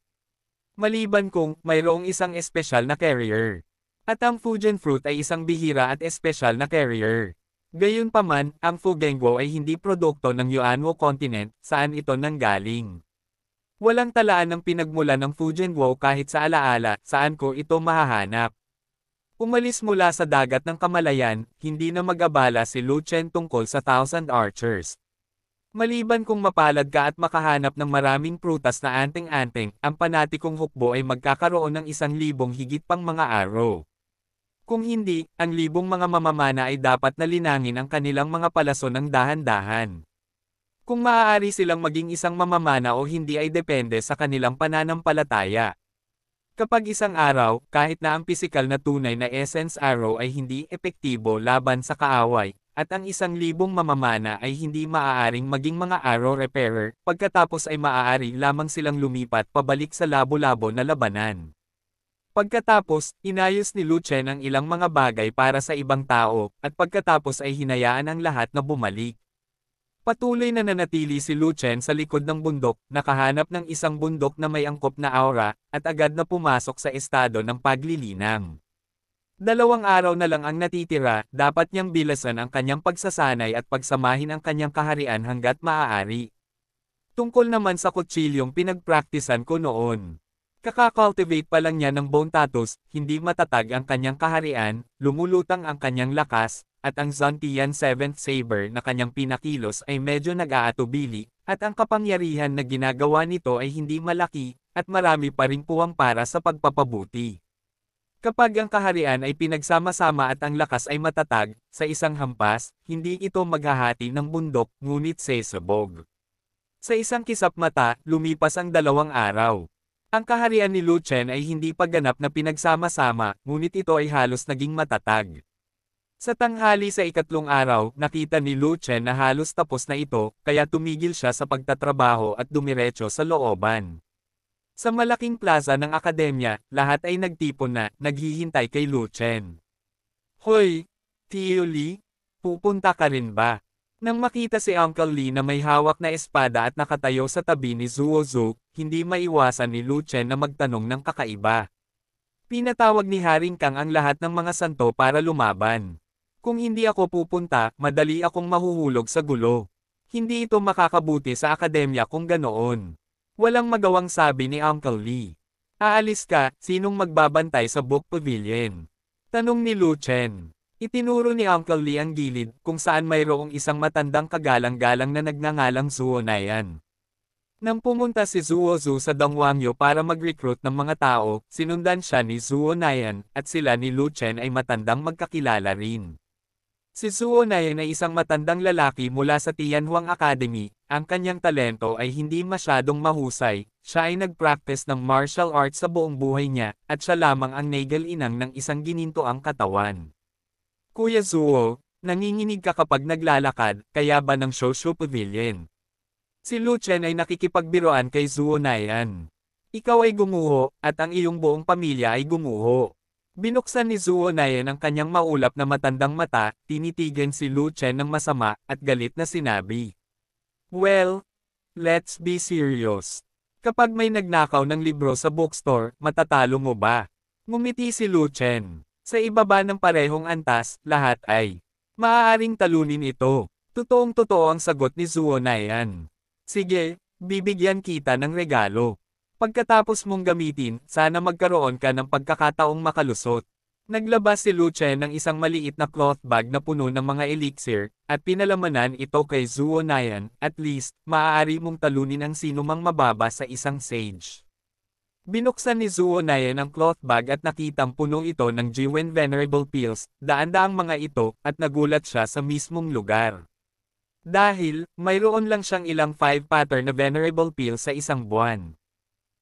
Maliban kung mayroong isang espesyal na carrier. At ang Fujian fruit ay isang bihira at espesyal na carrier. Gayunpaman, ang Fugengwo ay hindi produkto ng Yuanwo continent, saan ito nanggaling. Walang talaan ng pinagmula ng Fugengwo kahit sa alaala, saan ko ito mahahanap. Umalis mula sa dagat ng kamalayan, hindi na mag-abala si Lu Chen tungkol sa 1,000 archers. Maliban kung mapalad ka at makahanap ng maraming prutas na anting-anting, ang panatikong hukbo ay magkakaroon ng 1,000 higit pang mga arrow. Kung hindi, ang 1,000 mga mamamana ay dapat na linangin ang kanilang mga palaso ng dahan-dahan. Kung maaari silang maging isang mamamana o hindi ay depende sa kanilang pananampalataya. Kapag isang araw, kahit na ang pisikal na tunay na essence arrow ay hindi epektibo laban sa kaaway, at ang 1,000 mamamana ay hindi maaaring maging mga arrow repairer, pagkatapos ay maaari lamang silang lumipat pabalik sa labo-labo na labanan. Pagkatapos, inayos ni Lu Chen ang ilang mga bagay para sa ibang tao, at pagkatapos ay hinayaan ang lahat na bumalik. Patuloy na nanatili si Lu Chen sa likod ng bundok, nakahanap ng isang bundok na may angkop na aura, at agad na pumasok sa estado ng paglilinang. 2 araw na lang ang natitira, dapat niyang bilasan ang kanyang pagsasanay at pagsamahin ang kanyang kaharian hanggat maaari. Tungkol naman sa kutsilyong pinagpraktisan ko noon. Kaka-cultivate pa lang niya ng bone tattoos, hindi matatag ang kanyang kaharian, lumulutang ang kanyang lakas, at ang Zontian 7th Saber na kanyang pinakilos ay medyo nag-aatubili, at ang kapangyarihan na ginagawa nito ay hindi malaki, at marami pa ring puwang para sa pagpapabuti. Kapag ang kaharian ay pinagsama-sama at ang lakas ay matatag, sa isang hampas, hindi ito maghahati ng bundok, ngunit sesabog. Sa isang kisap mata, lumipas ang 2 araw. Ang kaharian ni Lu Chen ay hindi pa ganap na pinagsama-sama, ngunit ito ay halos naging matatag. Sa tanghali sa ikatlong araw, nakita ni Lu Chen na halos tapos na ito, kaya tumigil siya sa pagtatrabaho at dumiretso sa looban. Sa malaking plaza ng akademya, lahat ay nagtipon na, naghihintay kay Lu Chen. Hoy, Tio Lee, pupunta ka rin ba? Nang makita si Uncle Lee na may hawak na espada at nakatayo sa tabi ni Zuo Zhu, hindi maiwasan ni Lu Chen na magtanong ng kakaiba. Pinatawag ni Haring Kang ang lahat ng mga santo para lumaban. Kung hindi ako pupunta, madali akong mahuhulog sa gulo. Hindi ito makakabuti sa akademya kung ganoon. Walang magawang sabi ni Uncle Lee. Aalis ka, sinong magbabantay sa book pavilion? Tanong ni Lu Chen. Itinuro ni Uncle Lee ang gilid kung saan mayroong isang matandang kagalang-galang na nagngangalang Zuo Nayan. Nang pumunta si Zuo Zhu sa Dongwangyo para mag-recruit ng mga tao, sinundan siya ni Zuo Nayan at sila ni Lu Chen ay matandang magkakilala rin. Si Zuo Nayan ay isang matandang lalaki mula sa Tianhuang Academy. Ang kanyang talento ay hindi masyadong mahusay, siya ay nag-practice ng martial arts sa buong buhay niya, at siya lamang ang nagal-inang ng isang ginintoang katawan. Kuya Zuo, nanginginig ka kapag naglalakad, kaya ba ng Shoshu Pavilion? Si Lu Chen ay nakikipagbiroan kay Zuo Nayan. Ikaw ay gumuho, at ang iyong buong pamilya ay gumuho. Binuksan ni Zuo Nayan ang kanyang maulap na matandang mata, tinitigan si Lu Chen ng masama, at galit na sinabi. Well, let's be serious. Kapag may nagnakaw ng libro sa bookstore, matatalo mo ba? Ngumiti si Lu Chen. Sa ibaba ng parehong antas, lahat ay maaaring talunin ito. Totoong-totoo ang sagot ni Zuo Nayan. Sige, bibigyan kita ng regalo. Pagkatapos mong gamitin, sana magkaroon ka ng pagkakataong makalusot. Naglabas si Lu Chen ng isang maliit na cloth bag na puno ng mga elixir, at pinalamanan ito kay Zuo Nayan. At least, maaari mong talunin ang sinumang mababa sa isang sage. Binuksan ni Zuo Nayan ang cloth bag at nakitang puno ito ng Jiwen Venerable Pills, daan-daang mga ito, at nagulat siya sa mismong lugar. Dahil, mayroon lang siyang ilang 5 pattern na Venerable Pills sa isang buwan.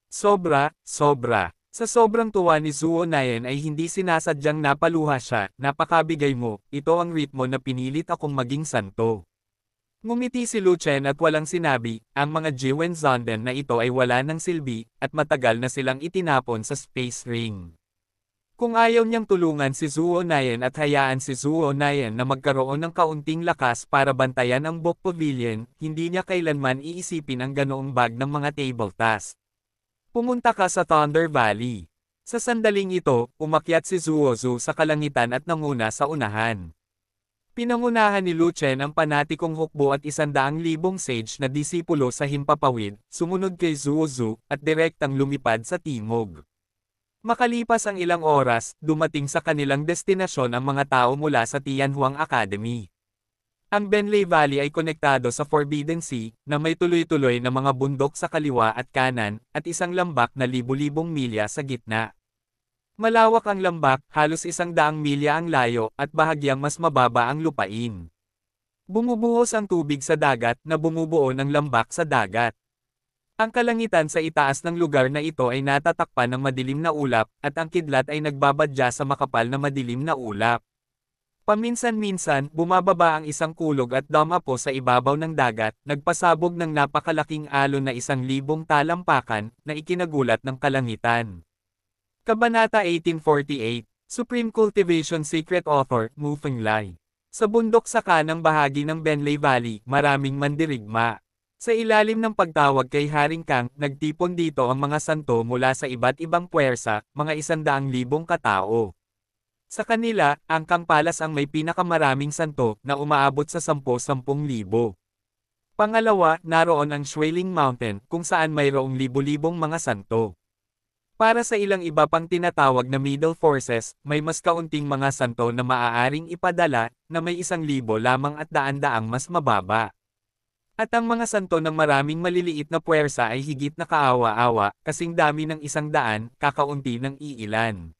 Sobra. Sa sobrang tuwa ni Zuo Nayan ay hindi sinasadyang napaluha siya, napakabigay mo, ito ang ritmo na pinilit akong maging santo. Ngumiti si Lu Chen at walang sinabi, ang mga Jiwen Zonden na ito ay wala ng silbi, at matagal na silang itinapon sa space ring. Kung ayaw niyang tulungan si Zuo Nayan at hayaan si Zuo Nayan na magkaroon ng kaunting lakas para bantayan ang book pavilion, hindi niya kailanman iisipin ang ganoong bag ng mga table task. Pumunta ka sa Thunder Valley. Sa sandaling ito, umakyat si Zuo Zhu sa kalangitan at nanguna sa unahan. Pinangunahan ni Lu Chen ang panatikong hukbo at 100,000 sage na disipulo sa himpapawid, sumunod kay Zuo Zhu, at direktang lumipad sa timog. Makalipas ang ilang oras, dumating sa kanilang destinasyon ang mga tao mula sa Tianhuang Academy. Ang Benlei Valley ay konektado sa Forbidden Sea, na may tuloy-tuloy na mga bundok sa kaliwa at kanan, at isang lambak na libu-libong milya sa gitna. Malawak ang lambak, halos 100 milya ang layo, at bahagyang mas mababa ang lupain. Bumubuhos ang tubig sa dagat na bumubuo ng lambak sa dagat. Ang kalangitan sa itaas ng lugar na ito ay natatakpan ng madilim na ulap, at ang kidlat ay nagbabadya sa makapal na madilim na ulap. Paminsan-minsan, bumababa ang isang kulog at damapo sa ibabaw ng dagat, nagpasabog ng napakalaking alon na 1,000 talampakan, na ikinagulat ng kalangitan. Kabanata 1848, Supreme Cultivation Secret Author, Mu Fenglai. Sa bundok sa kanang bahagi ng Benlei Valley, maraming mandirigma. Sa ilalim ng pagtawag kay Haring Kang, nagtipon dito ang mga santo mula sa iba't ibang puwersa, mga 100,000 katao. Sa kanila, ang Kang Palace ang may pinakamaraming santo, na umaabot sa 10,000. Pangalawa, naroon ang Shuiling Mountain, kung saan mayroong libu-libong mga santo. Para sa ilang iba pang tinatawag na middle forces, may mas kaunting mga santo na maaaring ipadala, na may 1,000 lamang at daan-daang mas mababa. At ang mga santo ng maraming maliliit na puwersa ay higit na kaawa-awa, kasing dami ng 100, kakaunti ng iilan.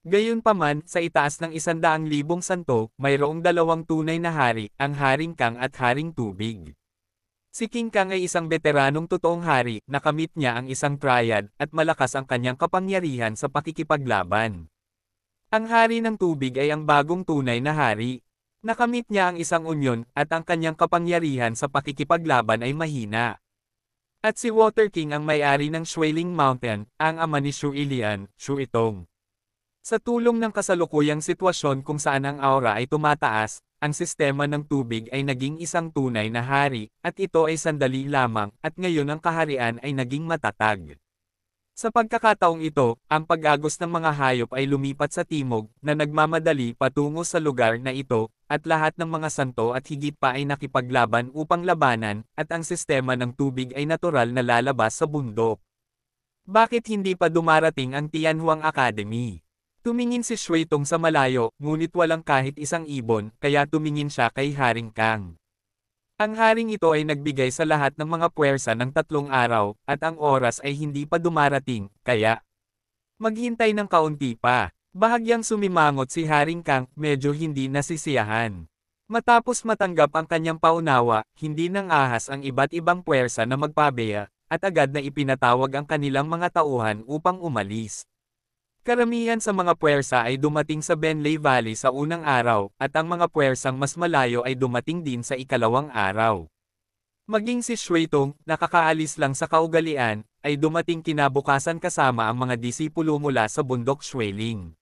Gayunpaman, sa itaas ng 100,000 santo, mayroong 2 tunay na hari, ang Haring Kang at Haring Tubig. Si King Kang ay isang veteranong totoong hari, nakamit niya ang isang triad, at malakas ang kanyang kapangyarihan sa pakikipaglaban. Ang hari ng tubig ay ang bagong tunay na hari. Nakamit niya ang isang unyon, at ang kanyang kapangyarihan sa pakikipaglaban ay mahina. At si Water King ang may-ari ng Shuiling Mountain, ang ama ni Shu Ilian, Shu Itong. Sa tulong ng kasalukuyang sitwasyon kung saan ang aura ay tumataas, ang sistema ng tubig ay naging isang tunay na hari, at ito ay sandali lamang, at ngayon ang kaharian ay naging matatag. Sa pagkakataong ito, ang pag-agos ng mga hayop ay lumipat sa timog, na nagmamadali patungo sa lugar na ito, at lahat ng mga santo at higit pa ay nakipaglaban upang labanan, at ang sistema ng tubig ay natural na lalabas sa bundok. Bakit hindi pa dumarating ang Tianhuang Academy? Tumingin si Shuitong sa malayo, ngunit walang kahit isang ibon, kaya tumingin siya kay Haring Kang. Ang haring ito ay nagbigay sa lahat ng mga puwersa ng 3 araw, at ang oras ay hindi pa dumarating, kaya maghintay ng kaunti pa. Bahagyang sumimangot si Haring Kang, medyo hindi nasisiyahan. Matapos matanggap ang kanyang paunawa, hindi nang ahas ang iba't ibang puwersa na magpabeya, at agad na ipinatawag ang kanilang mga tauhan upang umalis. Karamihan sa mga puwersa ay dumating sa Benley Valley sa unang araw, at ang mga puwersang mas malayo ay dumating din sa ikalawang araw. Maging si Shuitong, nakakaalis lang sa kaugalian, ay dumating kinabukasan kasama ang mga disipulo mula sa bundok Shuiling.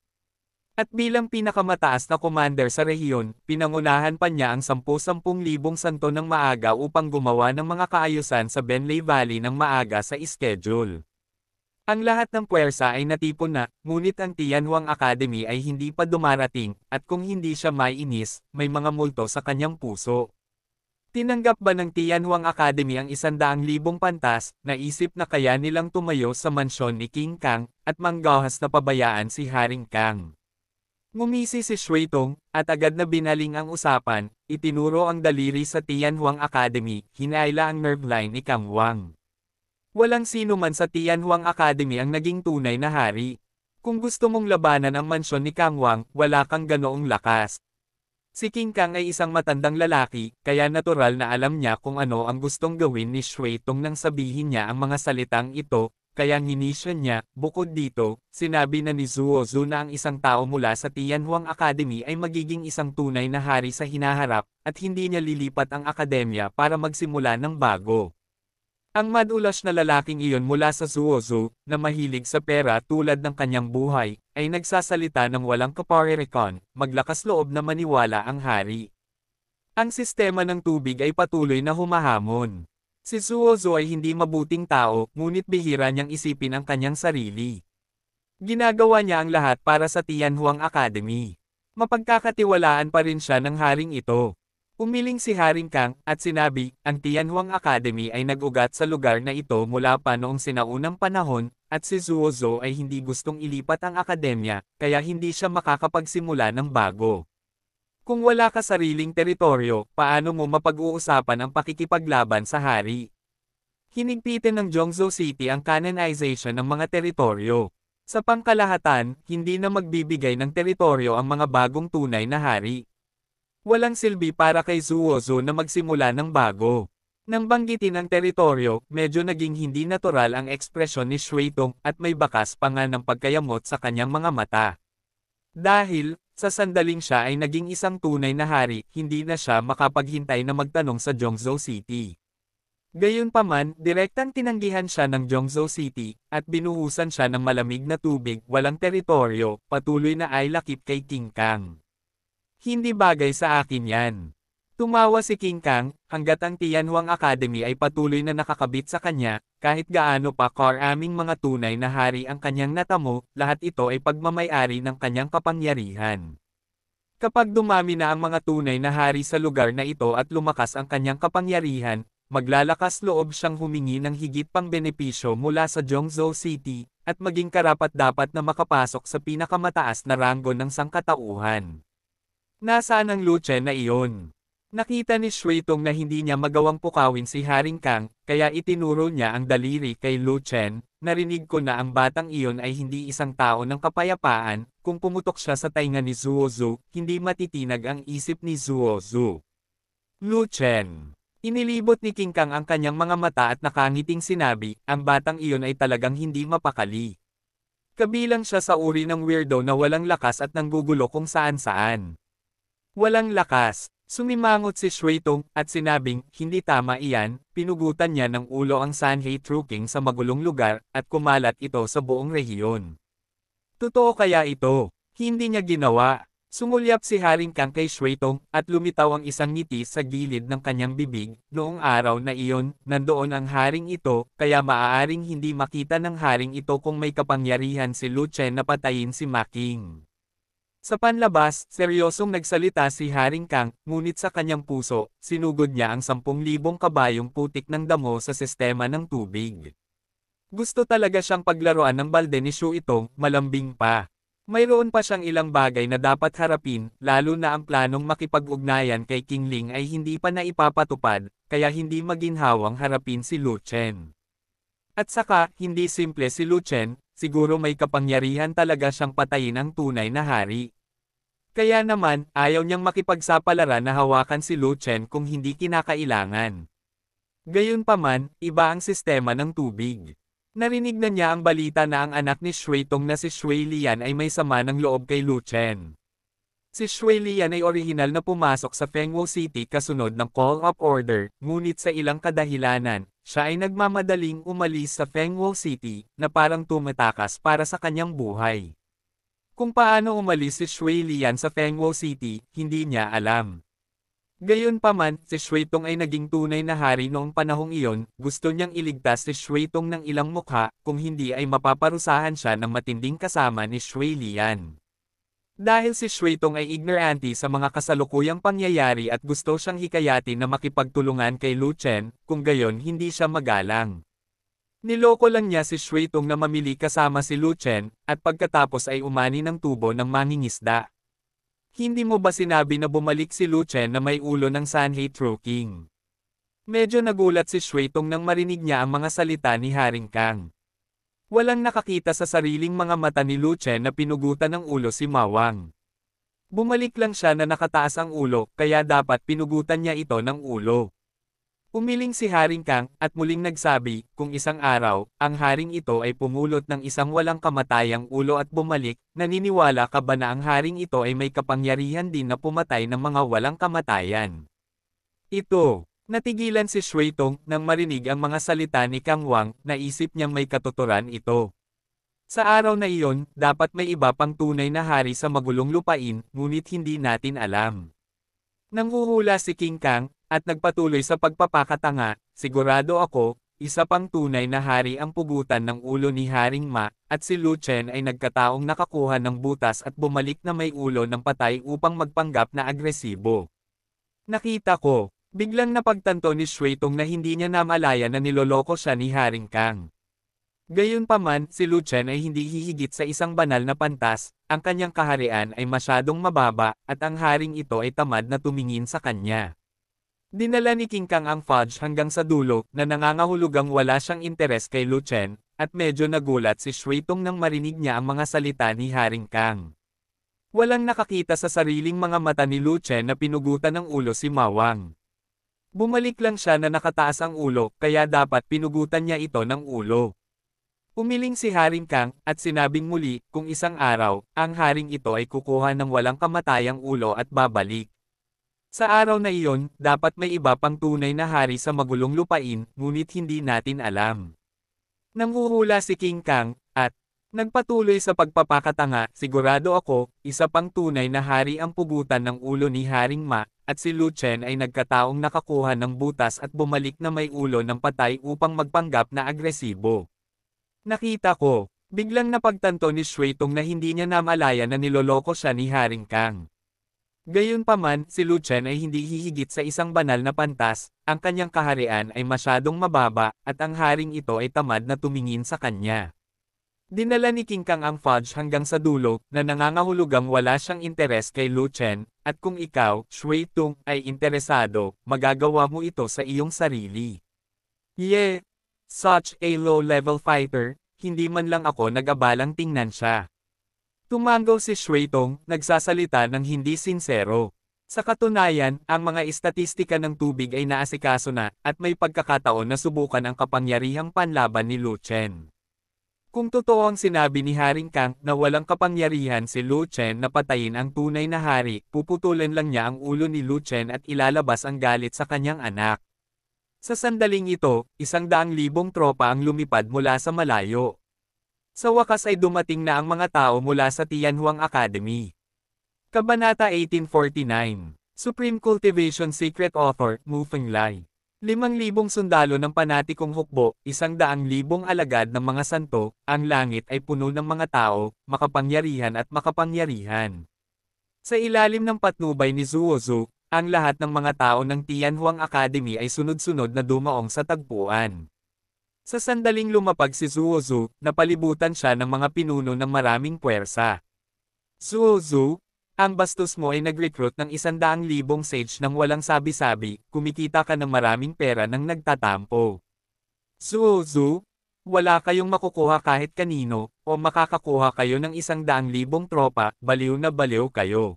At bilang pinakamataas na commander sa rehiyon, pinangunahan pa niya ang 10,000 santo ng maaga upang gumawa ng mga kaayusan sa Benley Valley ng maaga sa schedule. Ang lahat ng puwersa ay natipon na, ngunit ang Tianhuang Academy ay hindi pa dumarating, at kung hindi siya maiinis, may mga multo sa kanyang puso. Tinanggap ba ng Tianhuang Academy ang 100,000 pantas, naisip na kaya nilang tumayo sa mansyon ni King Kang, at manggahas na pabayaan si Haring Kang. Ngumisi si Shuitong, at agad na binaling ang usapan, itinuro ang daliri sa Tianhuang Academy, hinaila ang nerve line ni Kang Wang. Walang sino man sa Tianhuang Academy ang naging tunay na hari. Kung gusto mong labanan ang mansyon ni Kang Wang, wala kang ganoong lakas. Si King Kang ay isang matandang lalaki, kaya natural na alam niya kung ano ang gustong gawin ni Shuitong nang sabihin niya ang mga salitang ito, kaya nginisyon niya. Bukod dito, sinabi na ni Zuo Zhu na ang isang tao mula sa Tianhuang Academy ay magiging isang tunay na hari sa hinaharap, at hindi niya lilipat ang akademya para magsimula ng bago. Ang madulas na lalaking iyon mula sa Zuo Zhu, na mahilig sa pera tulad ng kanyang buhay, ay nagsasalita ng walang kaparerikon, maglakas loob na maniwala ang hari. Ang sistema ng tubig ay patuloy na humahamon. Si Zuo Zhu ay hindi mabuting tao, ngunit bihira niyang isipin ang kanyang sarili. Ginagawa niya ang lahat para sa Tianhuang Academy. Mapagkakatiwalaan pa rin siya ng haring ito. Umiling si Haring Kang, at sinabi, ang Tianhuang Academy ay nag-ugat sa lugar na ito mula pa noong sinaunang panahon, at si Zuo Zhu ay hindi gustong ilipat ang akademya, kaya hindi siya makakapagsimula ng bago. Kung wala ka sariling teritoryo, paano mo mapag-uusapan ang pakikipaglaban sa hari? Hinigpitin ng Zhongzhou City ang canonization ng mga teritoryo. Sa pangkalahatan, hindi na magbibigay ng teritoryo ang mga bagong tunay na hari. Walang silbi para kay Zuo Zhu na magsimula ng bago. Nang banggitin ang teritoryo, medyo naging hindi natural ang ekspresyon ni Shuitong, at may bakas pa nga ng pagkayamot sa kanyang mga mata. Dahil, sa sandaling siya ay naging isang tunay na hari, hindi na siya makapaghintay na magtanong sa Zhongzhou City. Gayunpaman, direktang tinanggihan siya ng Zhongzhou City, at binuhusan siya ng malamig na tubig, walang teritoryo, patuloy na ay lakip kay King Kang. Hindi bagay sa akin yan. Tumawa si King Kang, hanggat ang Tianhuang Academy ay patuloy na nakakabit sa kanya, kahit gaano pa karaming mga tunay na hari ang kanyang natamo, lahat ito ay pagmamay-ari ng kanyang kapangyarihan. Kapag dumami na ang mga tunay na hari sa lugar na ito at lumakas ang kanyang kapangyarihan, maglalakas loob siyang humingi ng higit pang benepisyo mula sa Zhongzhou City, at maging karapat-dapat na makapasok sa pinakamataas na ranggo ng sangkatauhan. Nasaan ang Lu Chen na iyon? Nakita ni Shuitong na hindi niya magawang pukawin si Haring Kang, kaya itinuro niya ang daliri kay Lu Chen. Narinig ko na ang batang iyon ay hindi isang tao ng kapayapaan, kung pumutok siya sa tainga ni Zuo Zhu, hindi matitinag ang isip ni Zuo Zhu. Lu Chen. Inilibot ni King Kang ang kanyang mga mata at nakangiting sinabi, ang batang iyon ay talagang hindi mapakali. Kabilang siya sa uri ng weirdo na walang lakas at nanggugulo kung saan-saan. Walang lakas. Sumimangot si Shuitong at sinabing, hindi tama iyan, pinugutan niya ng ulo ang Sanhei True King sa magulong lugar at kumalat ito sa buong rehiyon. Totoo kaya ito? Hindi niya ginawa. Sumulyap si Haring Kang kay Shuitong at lumitaw ang isang ngiti sa gilid ng kanyang bibig. Noong araw na iyon, nandoon ang haring ito, kaya maaaring hindi makita ng haring ito kung may kapangyarihan si Lu Chen na patayin si Ma King. Sa panlabas, seryosong nagsalita si Haring Kang, ngunit sa kanyang puso, sinugod niya ang 10,000 kabayong putik ng damo sa sistema ng tubig. Gusto talaga siyang paglaruan ng balde ni Shu Itong, malambing pa. Mayroon pa siyang ilang bagay na dapat harapin, lalo na ang planong makipag-ugnayan kay King Ling ay hindi pa naipapatupad, kaya hindi maginhawang harapin si Lu Chen. At saka, hindi simple si Lu Chen, siguro may kapangyarihan talaga siyang patayin ang tunay na hari. Kaya naman, ayaw niyang makipagsapalaran na hawakan si Lu Chen kung hindi kinakailangan. Gayunpaman, iba ang sistema ng tubig. Narinig na niya ang balita na ang anak ni Shuitong na si Shui Lian ay may sama ng loob kay Lu Chen. Si Shui Lian ay orihinal na pumasok sa Fengwo City kasunod ng call-up order, ngunit sa ilang kadahilanan, siya ay nagmamadaling umalis sa Fengwo City, na parang tumatakas para sa kanyang buhay. Kung paano umalis si Shui Lian sa Fengwo City, hindi niya alam. Gayunpaman, si Shuitong ay naging tunay na hari noong panahong iyon, gusto niyang iligtas si Shuitong ng ilang mukha, kung hindi ay mapaparusahan siya ng matinding kasama ni Shui Lian. Dahil si Shuitong ay ignorante sa mga kasalukuyang pangyayari at gusto siyang hikayatin na makipagtulungan kay Lu Chen, kung gayon hindi siya magalang. Niloko lang niya si Shuitong na mamili kasama si Lu Chen, at pagkatapos ay umani ng tubo ng mangingisda. Hindi mo ba sinabi na bumalik si Lu Chen na may ulo ng Sanhei True King? Medyo nagulat si Shuitong nang marinig niya ang mga salita ni Haring Kang. Walang nakakita sa sariling mga mata ni Lu Chen na pinugutan ng ulo si Ma Wang. Bumalik lang siya na nakataas ang ulo, kaya dapat pinugutan niya ito ng ulo. Umiling si Haring Kang, at muling nagsabi, kung isang araw, ang haring ito ay pumulot ng isang walang kamatayang ulo at bumalik, naniniwala ka ba na ang haring ito ay may kapangyarihan din na pumatay ng mga walang kamatayan? Ito. Natigilan si Shuitong nang marinig ang mga salita ni Kang Wang, naisip niyang may katuturan ito. Sa araw na iyon, dapat may iba pang tunay na hari sa magulong lupain, ngunit hindi natin alam. Nanghuhula si King Kang, at nagpatuloy sa pagpapakatanga, sigurado ako, isa pang tunay na hari ang pugutan ng ulo ni Haring Ma, at si Lu Chen ay nagkataong nakakuha ng butas at bumalik na may ulo ng patay upang magpanggap na agresibo. Nakita ko, biglang napagtanto ni Shuitong na hindi niya namalaya na niloloko siya ni Haring Kang. Gayunpaman, si Lu Chen ay hindi hihigit sa isang banal na pantas, ang kanyang kaharian ay masyadong mababa, at ang haring ito ay tamad na tumingin sa kanya. Dinala ni King Kang ang fudge hanggang sa dulo, na nangangahulugang wala siyang interes kay Lu Chen, at medyo nagulat si Shuitong nang marinig niya ang mga salita ni Haring Kang. Walang nakakita sa sariling mga mata ni Lu Chen na pinugutan ng ulo si Ma Wang. Bumalik lang siya na nakataas ang ulo, kaya dapat pinugutan niya ito ng ulo. Umiling si Haring Kang, at sinabing muli, kung isang araw, ang haring ito ay kukuha ng walang kamatayang ulo at babalik. Sa araw na iyon, dapat may iba pang tunay na hari sa magulong lupain, ngunit hindi natin alam. Nanghuhula si King Kang, at nagpatuloy sa pagpapakatanga, sigurado ako, isa pang tunay na hari ang pugutan ng ulo ni Haring Ma, at si Lu Chen ay nagkataong nakakuha ng butas at bumalik na may ulo ng patay upang magpanggap na agresibo. Nakita ko, biglang napagtanto ni Shuitong na hindi niya namalaya na niloloko siya ni Haring Kang. Gayunpaman, si Lu Chen ay hindi hihigit sa isang banal na pantas, ang kanyang kaharian ay masyadong mababa, at ang haring ito ay tamad na tumingin sa kanya. Dinala ni King Kang ang fudge hanggang sa dulo, na nangangahulugang wala siyang interes kay Lu Chen, at kung ikaw, Shuitong, ay interesado, magagawa mo ito sa iyong sarili. Yeah! Such a low-level fighter, hindi man lang ako nag-abalang tingnan siya. Tumango si Shuitong, nagsasalita ng hindi sinsero. Sa katunayan, ang mga estatistika ng tubig ay naasikaso na, at may pagkakataon na subukan ang kapangyarihang panlaban ni Lu Chen. Kung totoo ang sinabi ni Haring Kang na walang kapangyarihan si Lu Chen na patayin ang tunay na hari, puputulin lang niya ang ulo ni Lu Chen at ilalabas ang galit sa kanyang anak. Sa sandaling ito, 100,000 tropa ang lumipad mula sa malayo. Sa wakas ay dumating na ang mga tao mula sa Tianhuang Academy. Kabanata 1849, Supreme Cultivation Secret Author, Mu Fenglai. 5,000 sundalo ng panatikong hukbo, 100,000 alagad ng mga santo, ang langit ay puno ng mga tao, makapangyarihan at makapangyarihan. Sa ilalim ng patnubay ni Zuozu, ang lahat ng mga tao ng Tianhuang Academy ay sunod-sunod na dumaong sa tagpuan. Sa sandaling lumapag si Zuozu, napalibutan siya ng mga pinuno ng maraming puwersa. Zuozu, ang bastos mo ay nag-recruit ng 100,000 sage nang walang sabi-sabi, kumikita ka ng maraming pera nang nagtatampo. Zuozu, wala kayong makukuha kahit kanino, o makakakuha kayo ng 100,000 tropa, baliw na baliw kayo.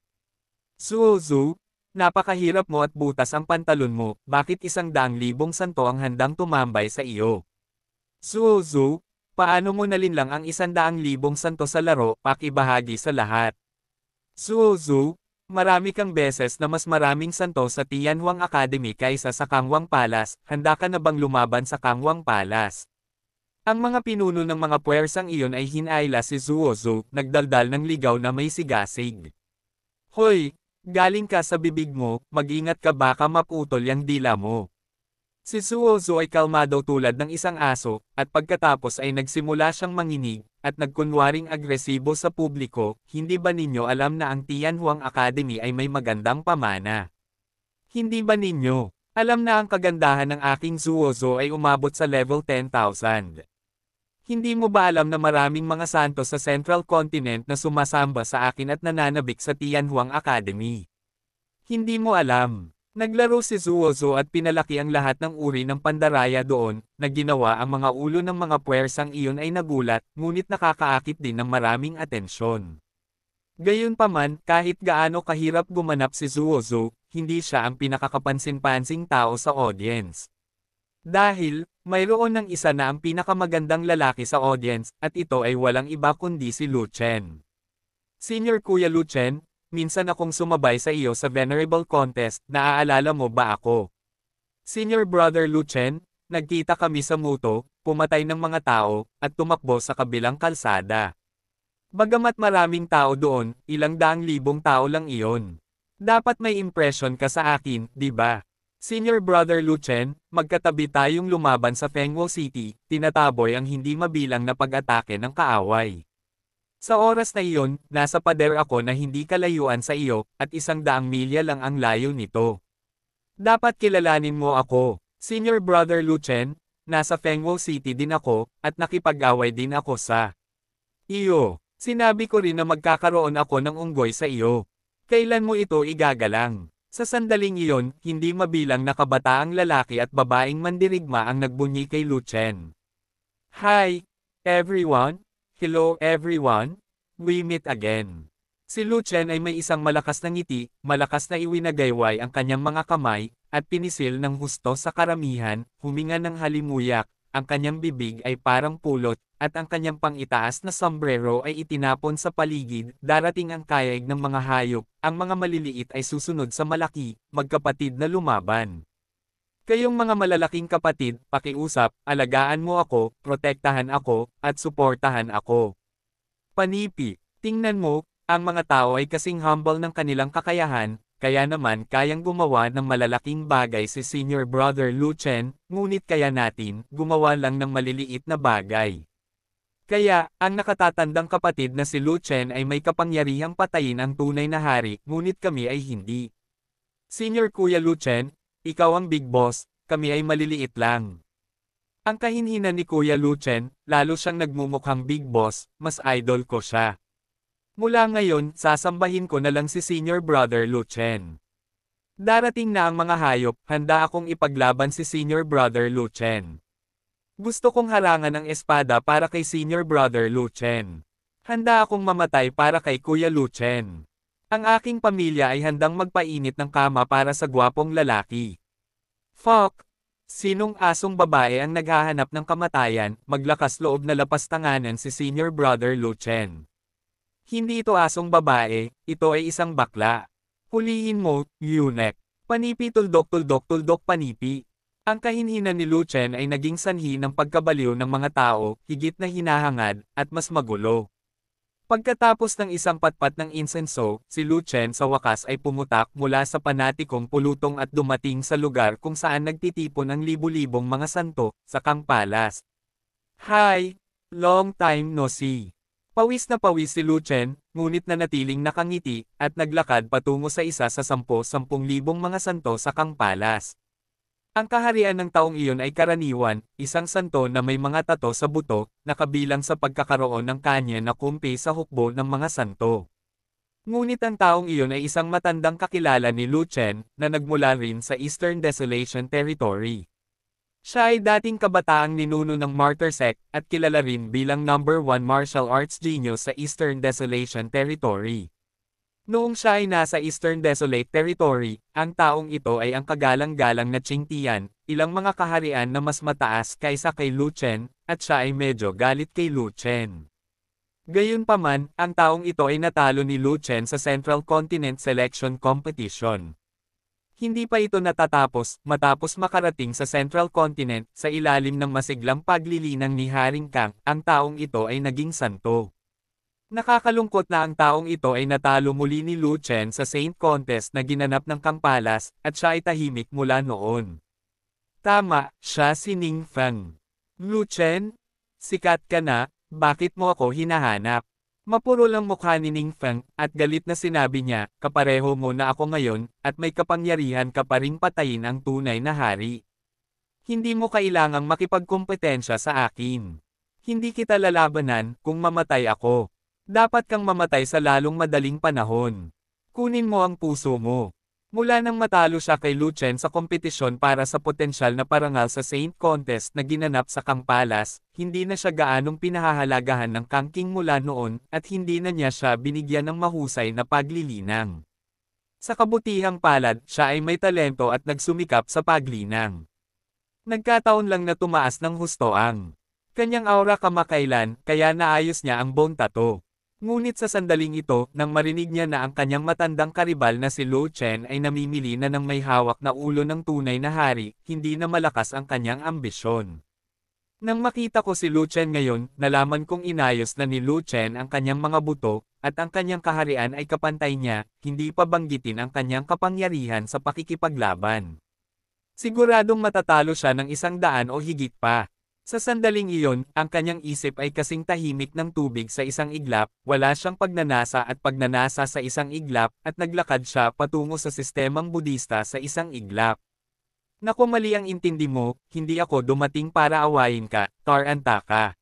Zuozu, napakahirap mo at butas ang pantalon mo, bakit 100,000 santo ang handang tumambay sa iyo? Zuozu, paano mo nalinlang ang 100,000 santo sa laro, pakibahagi sa lahat. Zuozu, marami kang beses na mas maraming santo sa Tianhuang Academy kaysa sa Kangwang Palace, handa ka na bang lumaban sa Kangwang Palace? Ang mga pinuno ng mga puwersang iyon ay hinayla si Zuozu, nagdaldal ng ligaw na may sigasig. Hoy, galing ka sa bibig mo, mag-ingat ka baka maputol yang dila mo. Si Zuozu ay kalmado tulad ng isang aso, at pagkatapos ay nagsimula siyang manginig, at nagkunwaring agresibo sa publiko, hindi ba ninyo alam na ang Tianhuang Academy ay may magandang pamana? Hindi ba ninyo alam na ang kagandahan ng aking Zuozu ay umabot sa level 10,000? Hindi mo ba alam na maraming mga santo sa Central Continent na sumasamba sa akin at nananabik sa Tianhuang Academy? Hindi mo alam. Naglaro si Zuozu at pinalaki ang lahat ng uri ng pandaraya doon, na ginawa ang mga ulo ng mga puwersang iyon ay nagulat, ngunit nakakaakit din ng maraming atensyon. Gayunpaman, kahit gaano kahirap gumanap si Zuozu, hindi siya ang pinakakapansin-pansing tao sa audience. Dahil, mayroon ng isa na ang pinakamagandang lalaki sa audience, at ito ay walang iba kundi si Lu Chen. Senior Kuya Lu Chen, minsan akong sumabay sa iyo sa Venerable Contest, naaalala mo ba ako? Senior Brother Lu Chen, nagkita kami sa Muto, pumatay ng mga tao, at tumakbo sa kabilang kalsada. Bagamat maraming tao doon, 100,000 tao lang iyon. Dapat may impression ka sa akin, di ba? Senior Brother Lu Chen, magkatabi tayong lumaban sa Fengwo City, tinataboy ang hindi mabilang na pag-atake ng kaaway. Sa oras na iyon, nasa pader ako na hindi kalayuan sa iyo, at 100 milya lang ang layo nito. Dapat kilalanin mo ako, Senior Brother Lu Chen, nasa Fengwo City din ako, at nakipag-away din ako sa iyo. Sinabi ko rin na magkakaroon ako ng unggoy sa iyo. Kailan mo ito igagalang? Sa sandaling iyon, hindi mabilang na kabataang lalaki at babaeng mandirigma ang nagbunyi kay Lu Chen. Hi, everyone! Hello everyone! We meet again. Si Lu Chen ay may isang malakas na ngiti, malakas na iwinagayway ang kanyang mga kamay, at pinisil ng husto sa karamihan, huminga ng halimuyak, ang kanyang bibig ay parang pulot, at ang kanyang pang-itaas na sombrero ay itinapon sa paligid, darating ang kayag ng mga hayop, ang mga maliliit ay susunod sa malaki, magkapatid na lumaban. Kayong mga malalaking kapatid, pakiusap, alagaan mo ako, protektahan ako, at suportahan ako. Panipi, tingnan mo, ang mga tao ay kasing humble ng kanilang kakayahan, kaya naman kayang gumawa ng malalaking bagay si Senior Brother Lu Chen, ngunit kaya natin, gumawa lang ng maliliit na bagay. Kaya, ang nakatatandang kapatid na si Lu Chen ay may kapangyarihang patayin ang tunay na hari, ngunit kami ay hindi. Senior Kuya Lu Chen, ikaw ang big boss, kami ay maliliit lang. Ang kahinhinan ni Kuya Lu Chen, lalo siyang nagmumukhang big boss, mas idol ko siya. Mula ngayon, sasambahin ko na lang si Senior Brother Lu Chen. Darating na ang mga hayop, handa akong ipaglaban si Senior Brother Lu Chen. Gusto kong harangan ang espada para kay Senior Brother Lu Chen. Handa akong mamatay para kay Kuya Lu Chen. Ang aking pamilya ay handang magpainit ng kama para sa gwapong lalaki. Fuck! Sinong asong babae ang naghahanap ng kamatayan, maglakas loob na lapastanganan si senior brother Lu Chen. Hindi ito asong babae, ito ay isang bakla. Hulihin mo, Yunek. Panipi tuldok panipi. Ang kahinhinan ni Lu Chen ay naging sanhi ng pagkabaliw ng mga tao, higit na hinahangad, at mas magulo. Pagkatapos ng isang patpat ng insenso, si Lu Chen sa wakas ay pumutak mula sa panatikong pulutong at dumating sa lugar kung saan nagtitipon ang libu-libong mga santo, sa Kang Palace. Hi! Long time no see. Pawis na pawis si Lu Chen, ngunit nanatiling nakangiti, at naglakad patungo sa isa sa 10,000 mga santo sa Kang Palace. Ang kaharian ng taong iyon ay karaniwan, isang santo na may mga tato sa buto, na kabilang sa pagkakaroon ng kanya na kumpi sa hukbo ng mga santo. Ngunit ang taong iyon ay isang matandang kakilala ni Lu Chen, na nagmula rin sa Eastern Desolation Territory. Siya ay dating kabataang ninuno ng Martyr Sect, at kilala rin bilang #1 martial arts genius sa Eastern Desolation Territory. Noong siya ay nasa Eastern Desolate Territory, ang taong ito ay ang kagalang-galang na Qing Tian, ilang mga kaharian na mas mataas kaysa kay Lu Chen, at siya ay medyo galit kay Lu Chen. Gayunpaman, ang taong ito ay natalo ni Lu Chen sa Central Continent Selection Competition. Hindi pa ito natatapos, matapos makarating sa Central Continent, sa ilalim ng masiglang paglilinang ni Haring Kang, ang taong ito ay naging santo. Nakakalungkot na ang taong ito ay natalo muli ni Lu Chen sa Saint Contest na ginanap ng Kang Palace, at siya ay tahimik mula noon. Tama, siya si Ning Feng. Lu Chen? Sikat ka na, bakit mo ako hinahanap? Mapuro lang mukha ni Ning Feng, at galit na sinabi niya, kapareho mo na ako ngayon, at may kapangyarihan ka pa ring patayin ang tunay na hari. Hindi mo kailangang makipagkompetensya sa akin. Hindi kita lalabanan, kung mamatay ako. Dapat kang mamatay sa lalong madaling panahon. Kunin mo ang puso mo. Mula nang matalo siya kay Lu Chen sa kompetisyon para sa potensyal na parangal sa Saint Contest na ginanap sa Kang Palace, hindi na siya gaanong pinahahalagahan ng Kang King mula noon, at hindi na niya siya binigyan ng mahusay na paglilinang. Sa kabutihang palad, siya ay may talento at nagsumikap sa paglinang. Nagkataon lang na tumaas ng husto ang kanyang aura kamakailan, kaya naayos niya ang bone tattoo. Ngunit sa sandaling ito, nang marinig niya na ang kanyang matandang karibal na si Lu Chen ay namimili na ng may hawak na ulo ng tunay na hari, hindi na malakas ang kanyang ambisyon. Nang makita ko si Lu Chen ngayon, nalaman kong inayos na ni Lu Chen ang kanyang mga buto, at ang kanyang kaharian ay kapantay niya, hindi pa banggitin ang kanyang kapangyarihan sa pakikipaglaban. Siguradong matatalo siya ng 100 o higit pa. Sa sandaling iyon, ang kanyang isip ay kasing tahimik ng tubig sa isang iglap, wala siyang pagnanasa at pagnanasa sa isang iglap, at naglakad siya patungo sa sistemang Budista sa isang iglap. Naku, mali ang intindi mo, hindi ako dumating para awayin ka, taranta ka.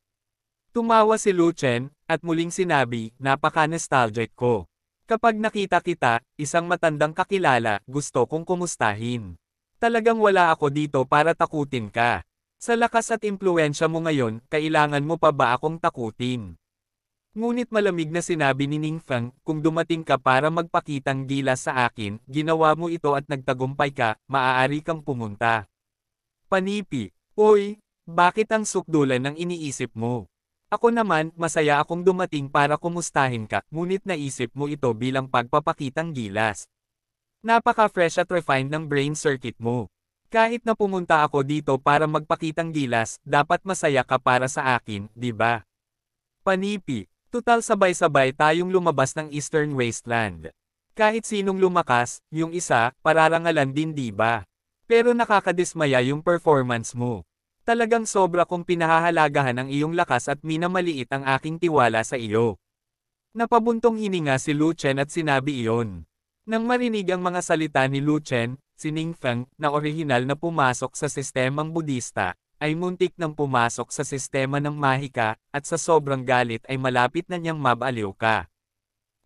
Tumawa si Lu Chen, at muling sinabi, napaka-nostalgic ko. Kapag nakita kita, isang matandang kakilala, gusto kong kumustahin. Talagang wala ako dito para takutin ka. Sa lakas at impluwensya mo ngayon, kailangan mo pa ba akong takutin? Ngunit malamig na sinabi ni Ning Feng, kung dumating ka para magpakitang gilas sa akin, ginawa mo ito at nagtagumpay ka, maaari kang pumunta. Panipi, Uy, bakit ang sukdulan ng iniisip mo? Ako naman, masaya akong dumating para kumustahin ka, ngunit naisip mo ito bilang pagpapakitang gilas. Napaka-fresh at refined ng brain circuit mo. Kahit na pumunta ako dito para magpakitang gilas, dapat masaya ka para sa akin, di ba? Panipi, tutal sabay-sabay tayong lumabas ng Eastern Wasteland. Kahit sinong lumakas, yung isa, pararangalan din di ba? Pero nakakadismaya yung performance mo. Talagang sobra kong pinahahalagahan ang iyong lakas at minamaliit ang aking tiwala sa iyo. Napabuntong hininga si Lu Chen at sinabi iyon. Nang marinig ang mga salita ni Lu Chen, si Ning Feng, na orihinal na pumasok sa sistemang Budista, ay muntik nang pumasok sa sistema ng Mahika, at sa sobrang galit ay malapit na niyang mabaliw ka.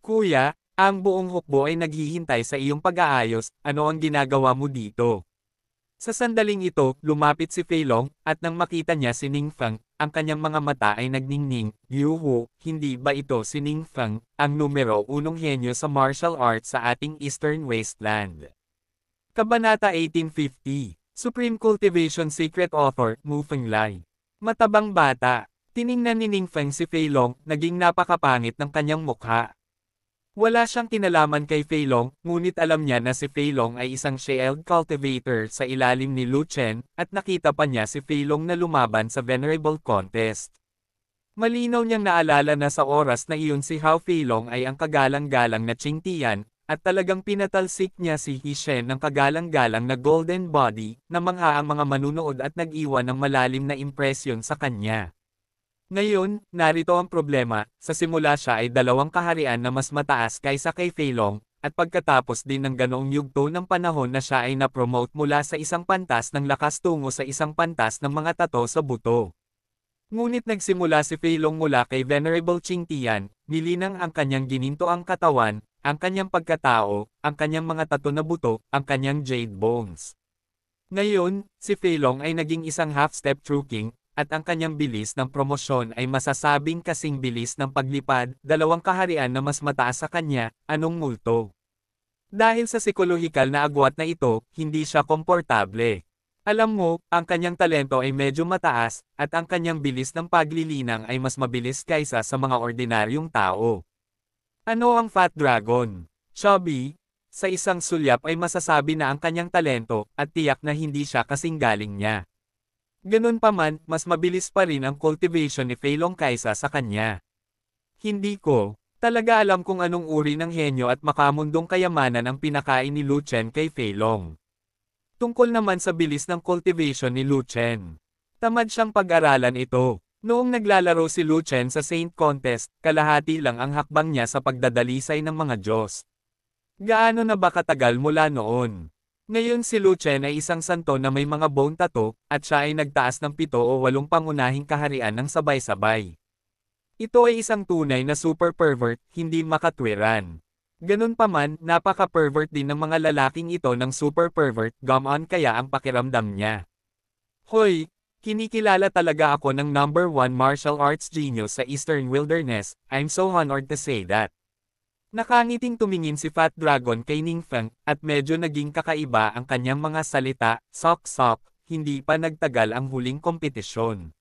Kuya, ang buong hukbo ay naghihintay sa iyong pag-aayos, ano ang ginagawa mo dito? Sa sandaling ito, lumapit si Fei Long, at nang makita niya si Ning Feng, ang kanyang mga mata ay nagningning, Yuhu, hindi ba ito si Ning Feng, ang numero 1 henyo sa martial arts sa ating Eastern Wasteland? Kabanata 1850, Supreme Cultivation Secret Author, Mu Fenglai. Matabang bata. Tiningnan ni Ning Feng si Fei Long, naging napakapangit ng kanyang mukha. Wala siyang kinalaman kay Fei Long, ngunit alam niya na si Fei Long ay isang shield cultivator sa ilalim ni Lu Chen, at nakita pa niya si Fei Long na lumaban sa Venerable Contest. Malinaw niyang naalala na sa oras na iyon si Hao Fei Long ay ang kagalang-galang na Qing Tian, at talagang pinatalsik niya si He Shen ng kagalang-galang na Golden Body, na mangha ang mga manunood at nag-iwan ng malalim na impresyon sa kanya. Ngayon, narito ang problema, sa simula siya ay 2 kaharian na mas mataas kaysa kay Fei Long, at pagkatapos din ng ganoong yugto ng panahon na siya ay na-promote mula sa isang pantas ng lakas tungo sa isang pantas ng mga tato sa buto. Ngunit nagsimula si Fei Long mula kay Venerable Qing Tian, nilinang ang kanyang ginintoang katawan, ang kanyang pagkatao, ang kanyang mga tato na buto, ang kanyang jade bones. Ngayon, si Fei Long ay naging isang half-step true king, at ang kanyang bilis ng promosyon ay masasabing kasing bilis ng paglipad, 2 kaharian na mas mataas sa kanya, anong multo? Dahil sa psikolohikal na agwat na ito, hindi siya komportable. Alam mo, ang kanyang talento ay medyo mataas, at ang kanyang bilis ng paglilinang ay mas mabilis kaysa sa mga ordinaryong tao. Ano ang Fat Dragon? Chubby? Sa isang sulyap ay masasabi na ang kanyang talento, at tiyak na hindi siya kasing galing niya. Ganun pa man, mas mabilis pa rin ang cultivation ni Fei Long kaysa sa kanya. Hindi ko talaga alam kung anong uri ng henyo at makamundong kayamanan ang pinakain ni Lu Chen kay Fei Long. Tungkol naman sa bilis ng cultivation ni Lu Chen. Tamad siyang pag-aralan ito. Noong naglalaro si Lu Chen sa Saint Contest, kalahati lang ang hakbang niya sa pagdadalisay ng mga Diyos. Gaano na ba katagal mula noon? Ngayon si Lu Chen ay isang santo na may mga bone tattoo, at siya ay nagtaas ng 7 o 8 pangunahing kaharian ng sabay-sabay. Ito ay isang tunay na super pervert, hindi makatwiran. Ganun pa man, napaka-pervert din ng mga lalaking ito ng super pervert, gumon kaya ang pakiramdam niya. Hoy, kinikilala talaga ako ng #1 martial arts genius sa Eastern Wilderness, I'm so honored to say that. Nakangiting tumingin si Fat Dragon kay Ning Feng, at medyo naging kakaiba ang kanyang mga salita, sok-sok, hindi pa nagtagal ang huling kompetisyon.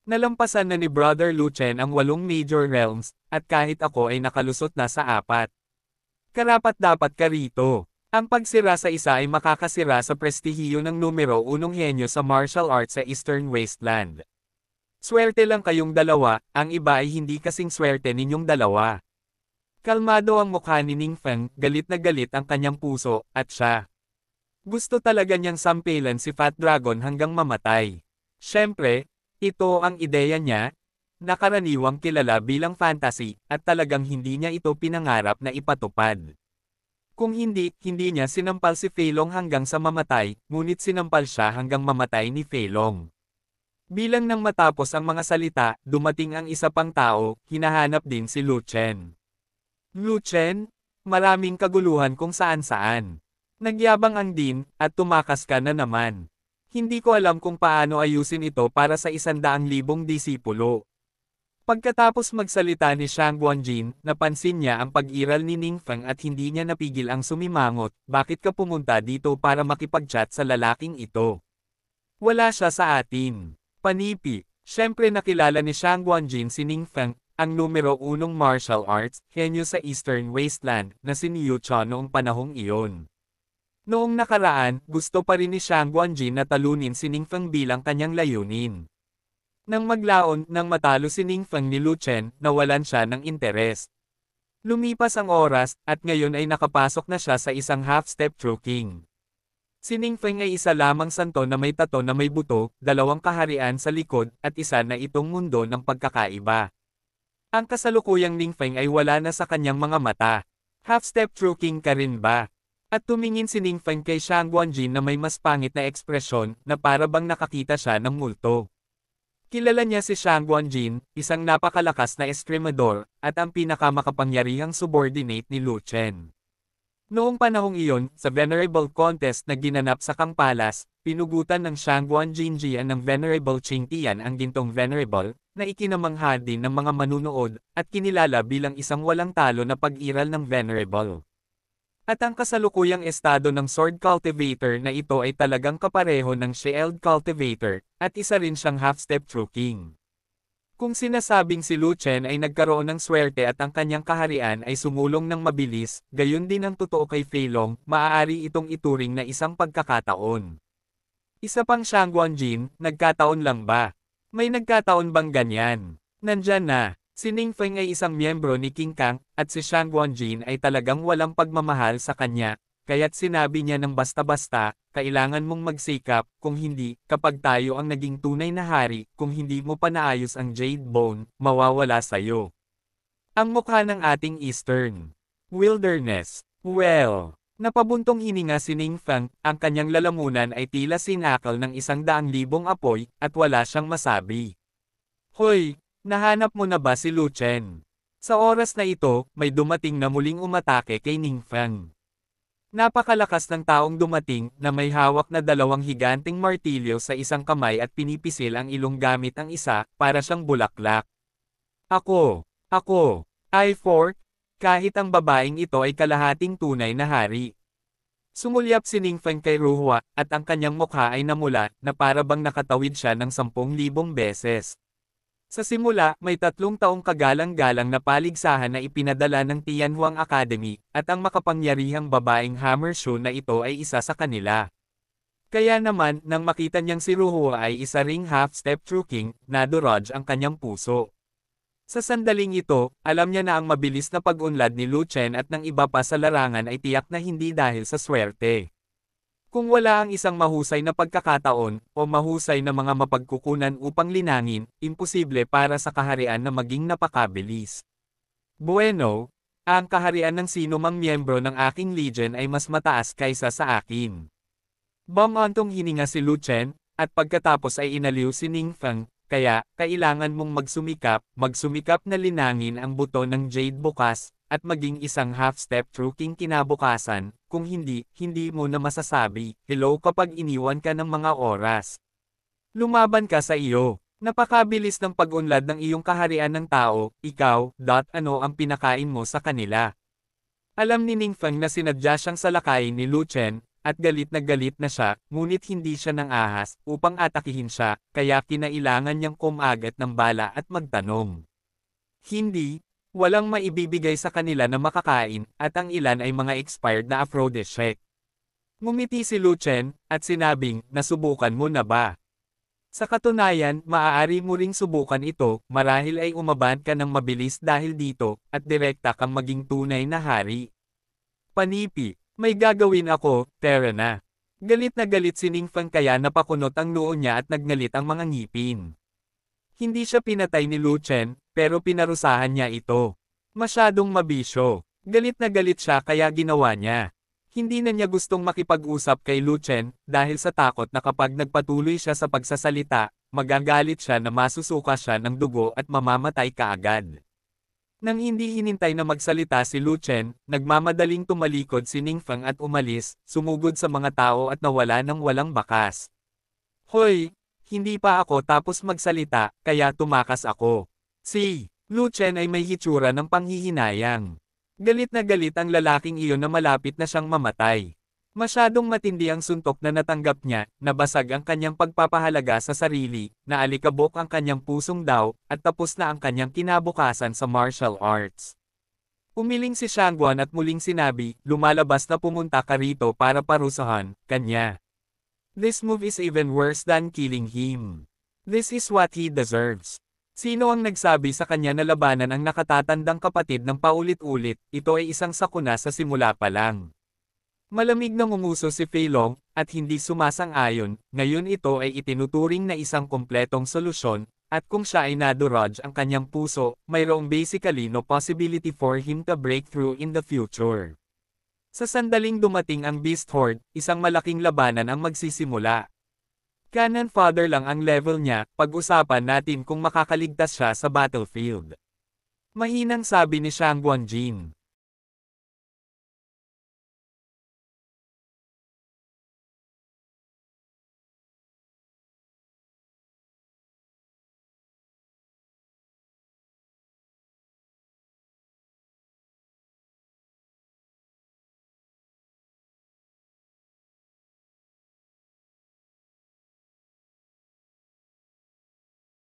Nalampasan na ni Brother Lu Chen ang 8 major realms, at kahit ako ay nakalusot na sa 4. Karapat-dapat ka rito. Ang pagsira sa isa ay makakasira sa prestihiyo ng numero 1 henyo sa martial arts sa Eastern Wasteland. Swerte lang kayong dalawa, ang iba ay hindi kasing swerte ninyong dalawa. Kalmado ang mukha ni Ning Feng, galit na galit ang kanyang puso, at siya. Gusto talaga niyang sampelan si Fat Dragon hanggang mamatay. Siyempre, ito ang ideya niya, nakaraniwang kilala bilang fantasy, at talagang hindi niya ito pinangarap na ipatupad. Kung hindi, hindi niya sinampal si Fei Long hanggang sa mamatay, ngunit sinampal siya hanggang mamatay ni Fei Long. Bilang nang matapos ang mga salita, dumating ang isa pang tao, hinahanap din si Lu Chen. Lu Chen, maraming kaguluhan kung saan-saan. Nagyabang ang din, at tumakas ka na naman. Hindi ko alam kung paano ayusin ito para sa 100,000 disipulo. Pagkatapos magsalita ni Shang Guanjin, napansin niya ang pag-iral ni Ning Feng at hindi niya napigil ang sumimangot, bakit ka pumunta dito para makipag-chat sa lalaking ito? Wala siya sa atin. Panipi, syempre nakilala ni Shang Guanjin si Ning Feng, ang numero 1 martial arts, henyo sa Eastern Wasteland, na si Niu Chao noong panahong iyon. Noong nakaraan, gusto pa rin ni Shang Guanjin na talunin si Ning Feng bilang kanyang layunin. Nang maglaon, nang matalo si Ning Feng ni Lu Chen, nawalan siya ng interes. Lumipas ang oras, at ngayon ay nakapasok na siya sa isang half-step true king. Si Ning Feng ay isa lamang santo na may tato na may buto, 2 kaharian sa likod, at isa na itong mundo ng pagkakaiba. Ang kasalukuyang Ning Feng ay wala na sa kanyang mga mata. Half-step true king ka rin ba? At tumingin si Ning Feng kay Shang Guanjin na may mas pangit na ekspresyon, na para bang nakakita siya ng multo. Kilala niya si Shang Guanjin, isang napakalakas na eskrimador, at ang pinakamakapangyarihang subordinate ni Lu Chen. Noong panahong iyon, sa Venerable Contest na ginanap sa Kang Palace, pinugutan ng Shangguan Jinjian ng Venerable Qingtian ang gintong Venerable, na ikinamangha din ng mga manunood, at kinilala bilang isang walang talo na pag-iral ng Venerable. At ang kasalukuyang estado ng Sword Cultivator na ito ay talagang kapareho ng Shield Cultivator, at isa rin siyang half-step True King. Kung sinasabing si Lu Chen ay nagkaroon ng swerte at ang kanyang kaharian ay sumulong ng mabilis, gayon din ang totoo kay Fei Long, maaari itong ituring na isang pagkakataon. Isa pang Shangguan Jin, nagkataon lang ba? May nagkataon bang ganyan? Nandyan na. Si Ning Feng ay isang miyembro ni King Kang, at si Shangguan Jin ay talagang walang pagmamahal sa kanya, kaya't sinabi niya ng basta-basta, kailangan mong magsikap, kung hindi, kapag tayo ang naging tunay na hari, kung hindi mo pa naayos ang Jade Bone, mawawala sa'yo. Ang mukha ng ating Eastern Wilderness. Well, napabuntong hininga si Ning Feng, ang kanyang lalamunan ay tila sinakal ng 100,000 apoy, at wala siyang masabi. Hoy, nahanap mo na ba si Lu Chen? Sa oras na ito, may dumating na muling umatake kay Ning Feng. Napakalakas ng taong dumating na may hawak na 2 higanting martilyo sa isang kamay at pinipisil ang ilong gamit ang isa, para siyang bulaklak. Ako, I4, kahit ang babaeng ito ay kalahating tunay na hari. Sumulyap si Ning Feng kay Ruhua, at ang kanyang mukha ay namula, na para bang nakatawid siya ng 10,000 beses. Sa simula, may 3 taong kagalang-galang na paligsahan na ipinadala ng Tianhuang Academy, at ang makapangyarihang babaeng Hammer Shou na ito ay isa sa kanila. Kaya naman, nang makita niyang si Ruhua ay isa ring half-step True King, nadurog ang kanyang puso. Sa sandaling ito, alam niya na ang mabilis na pag-unlad ni Lu Chen at ng iba pa sa larangan ay tiyak na hindi dahil sa swerte. Kung wala ang isang mahusay na pagkakataon, o mahusay na mga mapagkukunan upang linangin, imposible para sa kaharian na maging napakabilis. Bueno, ang kaharian ng sino mang miyembro ng aking legion ay mas mataas kaysa sa akin. Bumantong hininga si Lu Chen, at pagkatapos ay inaliw si Ning Feng, kaya, kailangan mong magsumikap na linangin ang buto ng Jade bukas, at maging isang half-step True King kinabukasan, kung hindi, hindi mo na masasabi, hello kapag iniwan ka ng mga oras. Lumaban ka sa iyo. Napakabilis ng pag-unlad ng iyong kaharian ng tao, ikaw, ano ang pinakain mo sa kanila. Alam ni Ning Feng na sinadya siyang salakayin ni Lu Chen, at galit na siya, ngunit hindi siya nang ahas, upang atakihin siya, kaya kinailangan niyang kumagat ng bala at magtanong. Hindi. Walang maibibigay sa kanila na makakain, at ang ilan ay mga expired na aphrodisiac. Ngumiti si Lu Chen, at sinabing, nasubukan mo na ba? Sa katunayan, maaari mo ring subukan ito, marahil ay umaban ka ng mabilis dahil dito, at direkta kang maging tunay na hari. Panipi, may gagawin ako, tara na. Galit na galit si Ning Feng kaya napakunot ang noo niya at nagngalit ang mga ngipin. Hindi siya pinatay ni Lu Chen, pero pinarusahan niya ito. Masyadong mabisyo. Galit na galit siya kaya ginawa niya. Hindi na niya gustong makipag-usap kay Lu Chen, dahil sa takot na kapag nagpatuloy siya sa pagsasalita, magagalit siya na masusuka siya ng dugo at mamamatay kaagad. Nang hindi hinintay na magsalita si Lu Chen, nagmamadaling tumalikod si Ning Feng at umalis, sumugod sa mga tao at nawala ng walang bakas. Hoy! Hindi pa ako tapos magsalita, kaya tumakas ako. Si Lu Chen ay may hitsura ng panghihinayang. Galit na galit ang lalaking iyon na malapit na siyang mamatay. Masyadong matindi ang suntok na natanggap niya, nabasag ang kanyang pagpapahalaga sa sarili, naalikabok ang kanyang pusong daw, at tapos na ang kanyang kinabukasan sa martial arts. Umiling si Shangguan at muling sinabi, lumalabas na pumunta ka rito para parusahan, kanya. This move is even worse than killing him. This is what he deserves. Sino ang nagsabi sa kanya na labanan ang nakatatandang kapatid ng paulit-ulit, ito ay isang sakuna sa simula pa lang. Malamig na ngumuso si Fei Long, at hindi sumasang-ayon, ngayon ito ay itinuturing na isang kompletong solusyon, at kung siya ay nadurog ang kanyang puso, mayroong basically no possibility for him to break through in the future. Sa sandaling dumating ang Beast Horde, isang malaking labanan ang magsisimula. Cannon fodder lang ang level niya, pag-usapan natin kung makakaligtas siya sa battlefield. Mahinang sabi ni Shangguan Jin.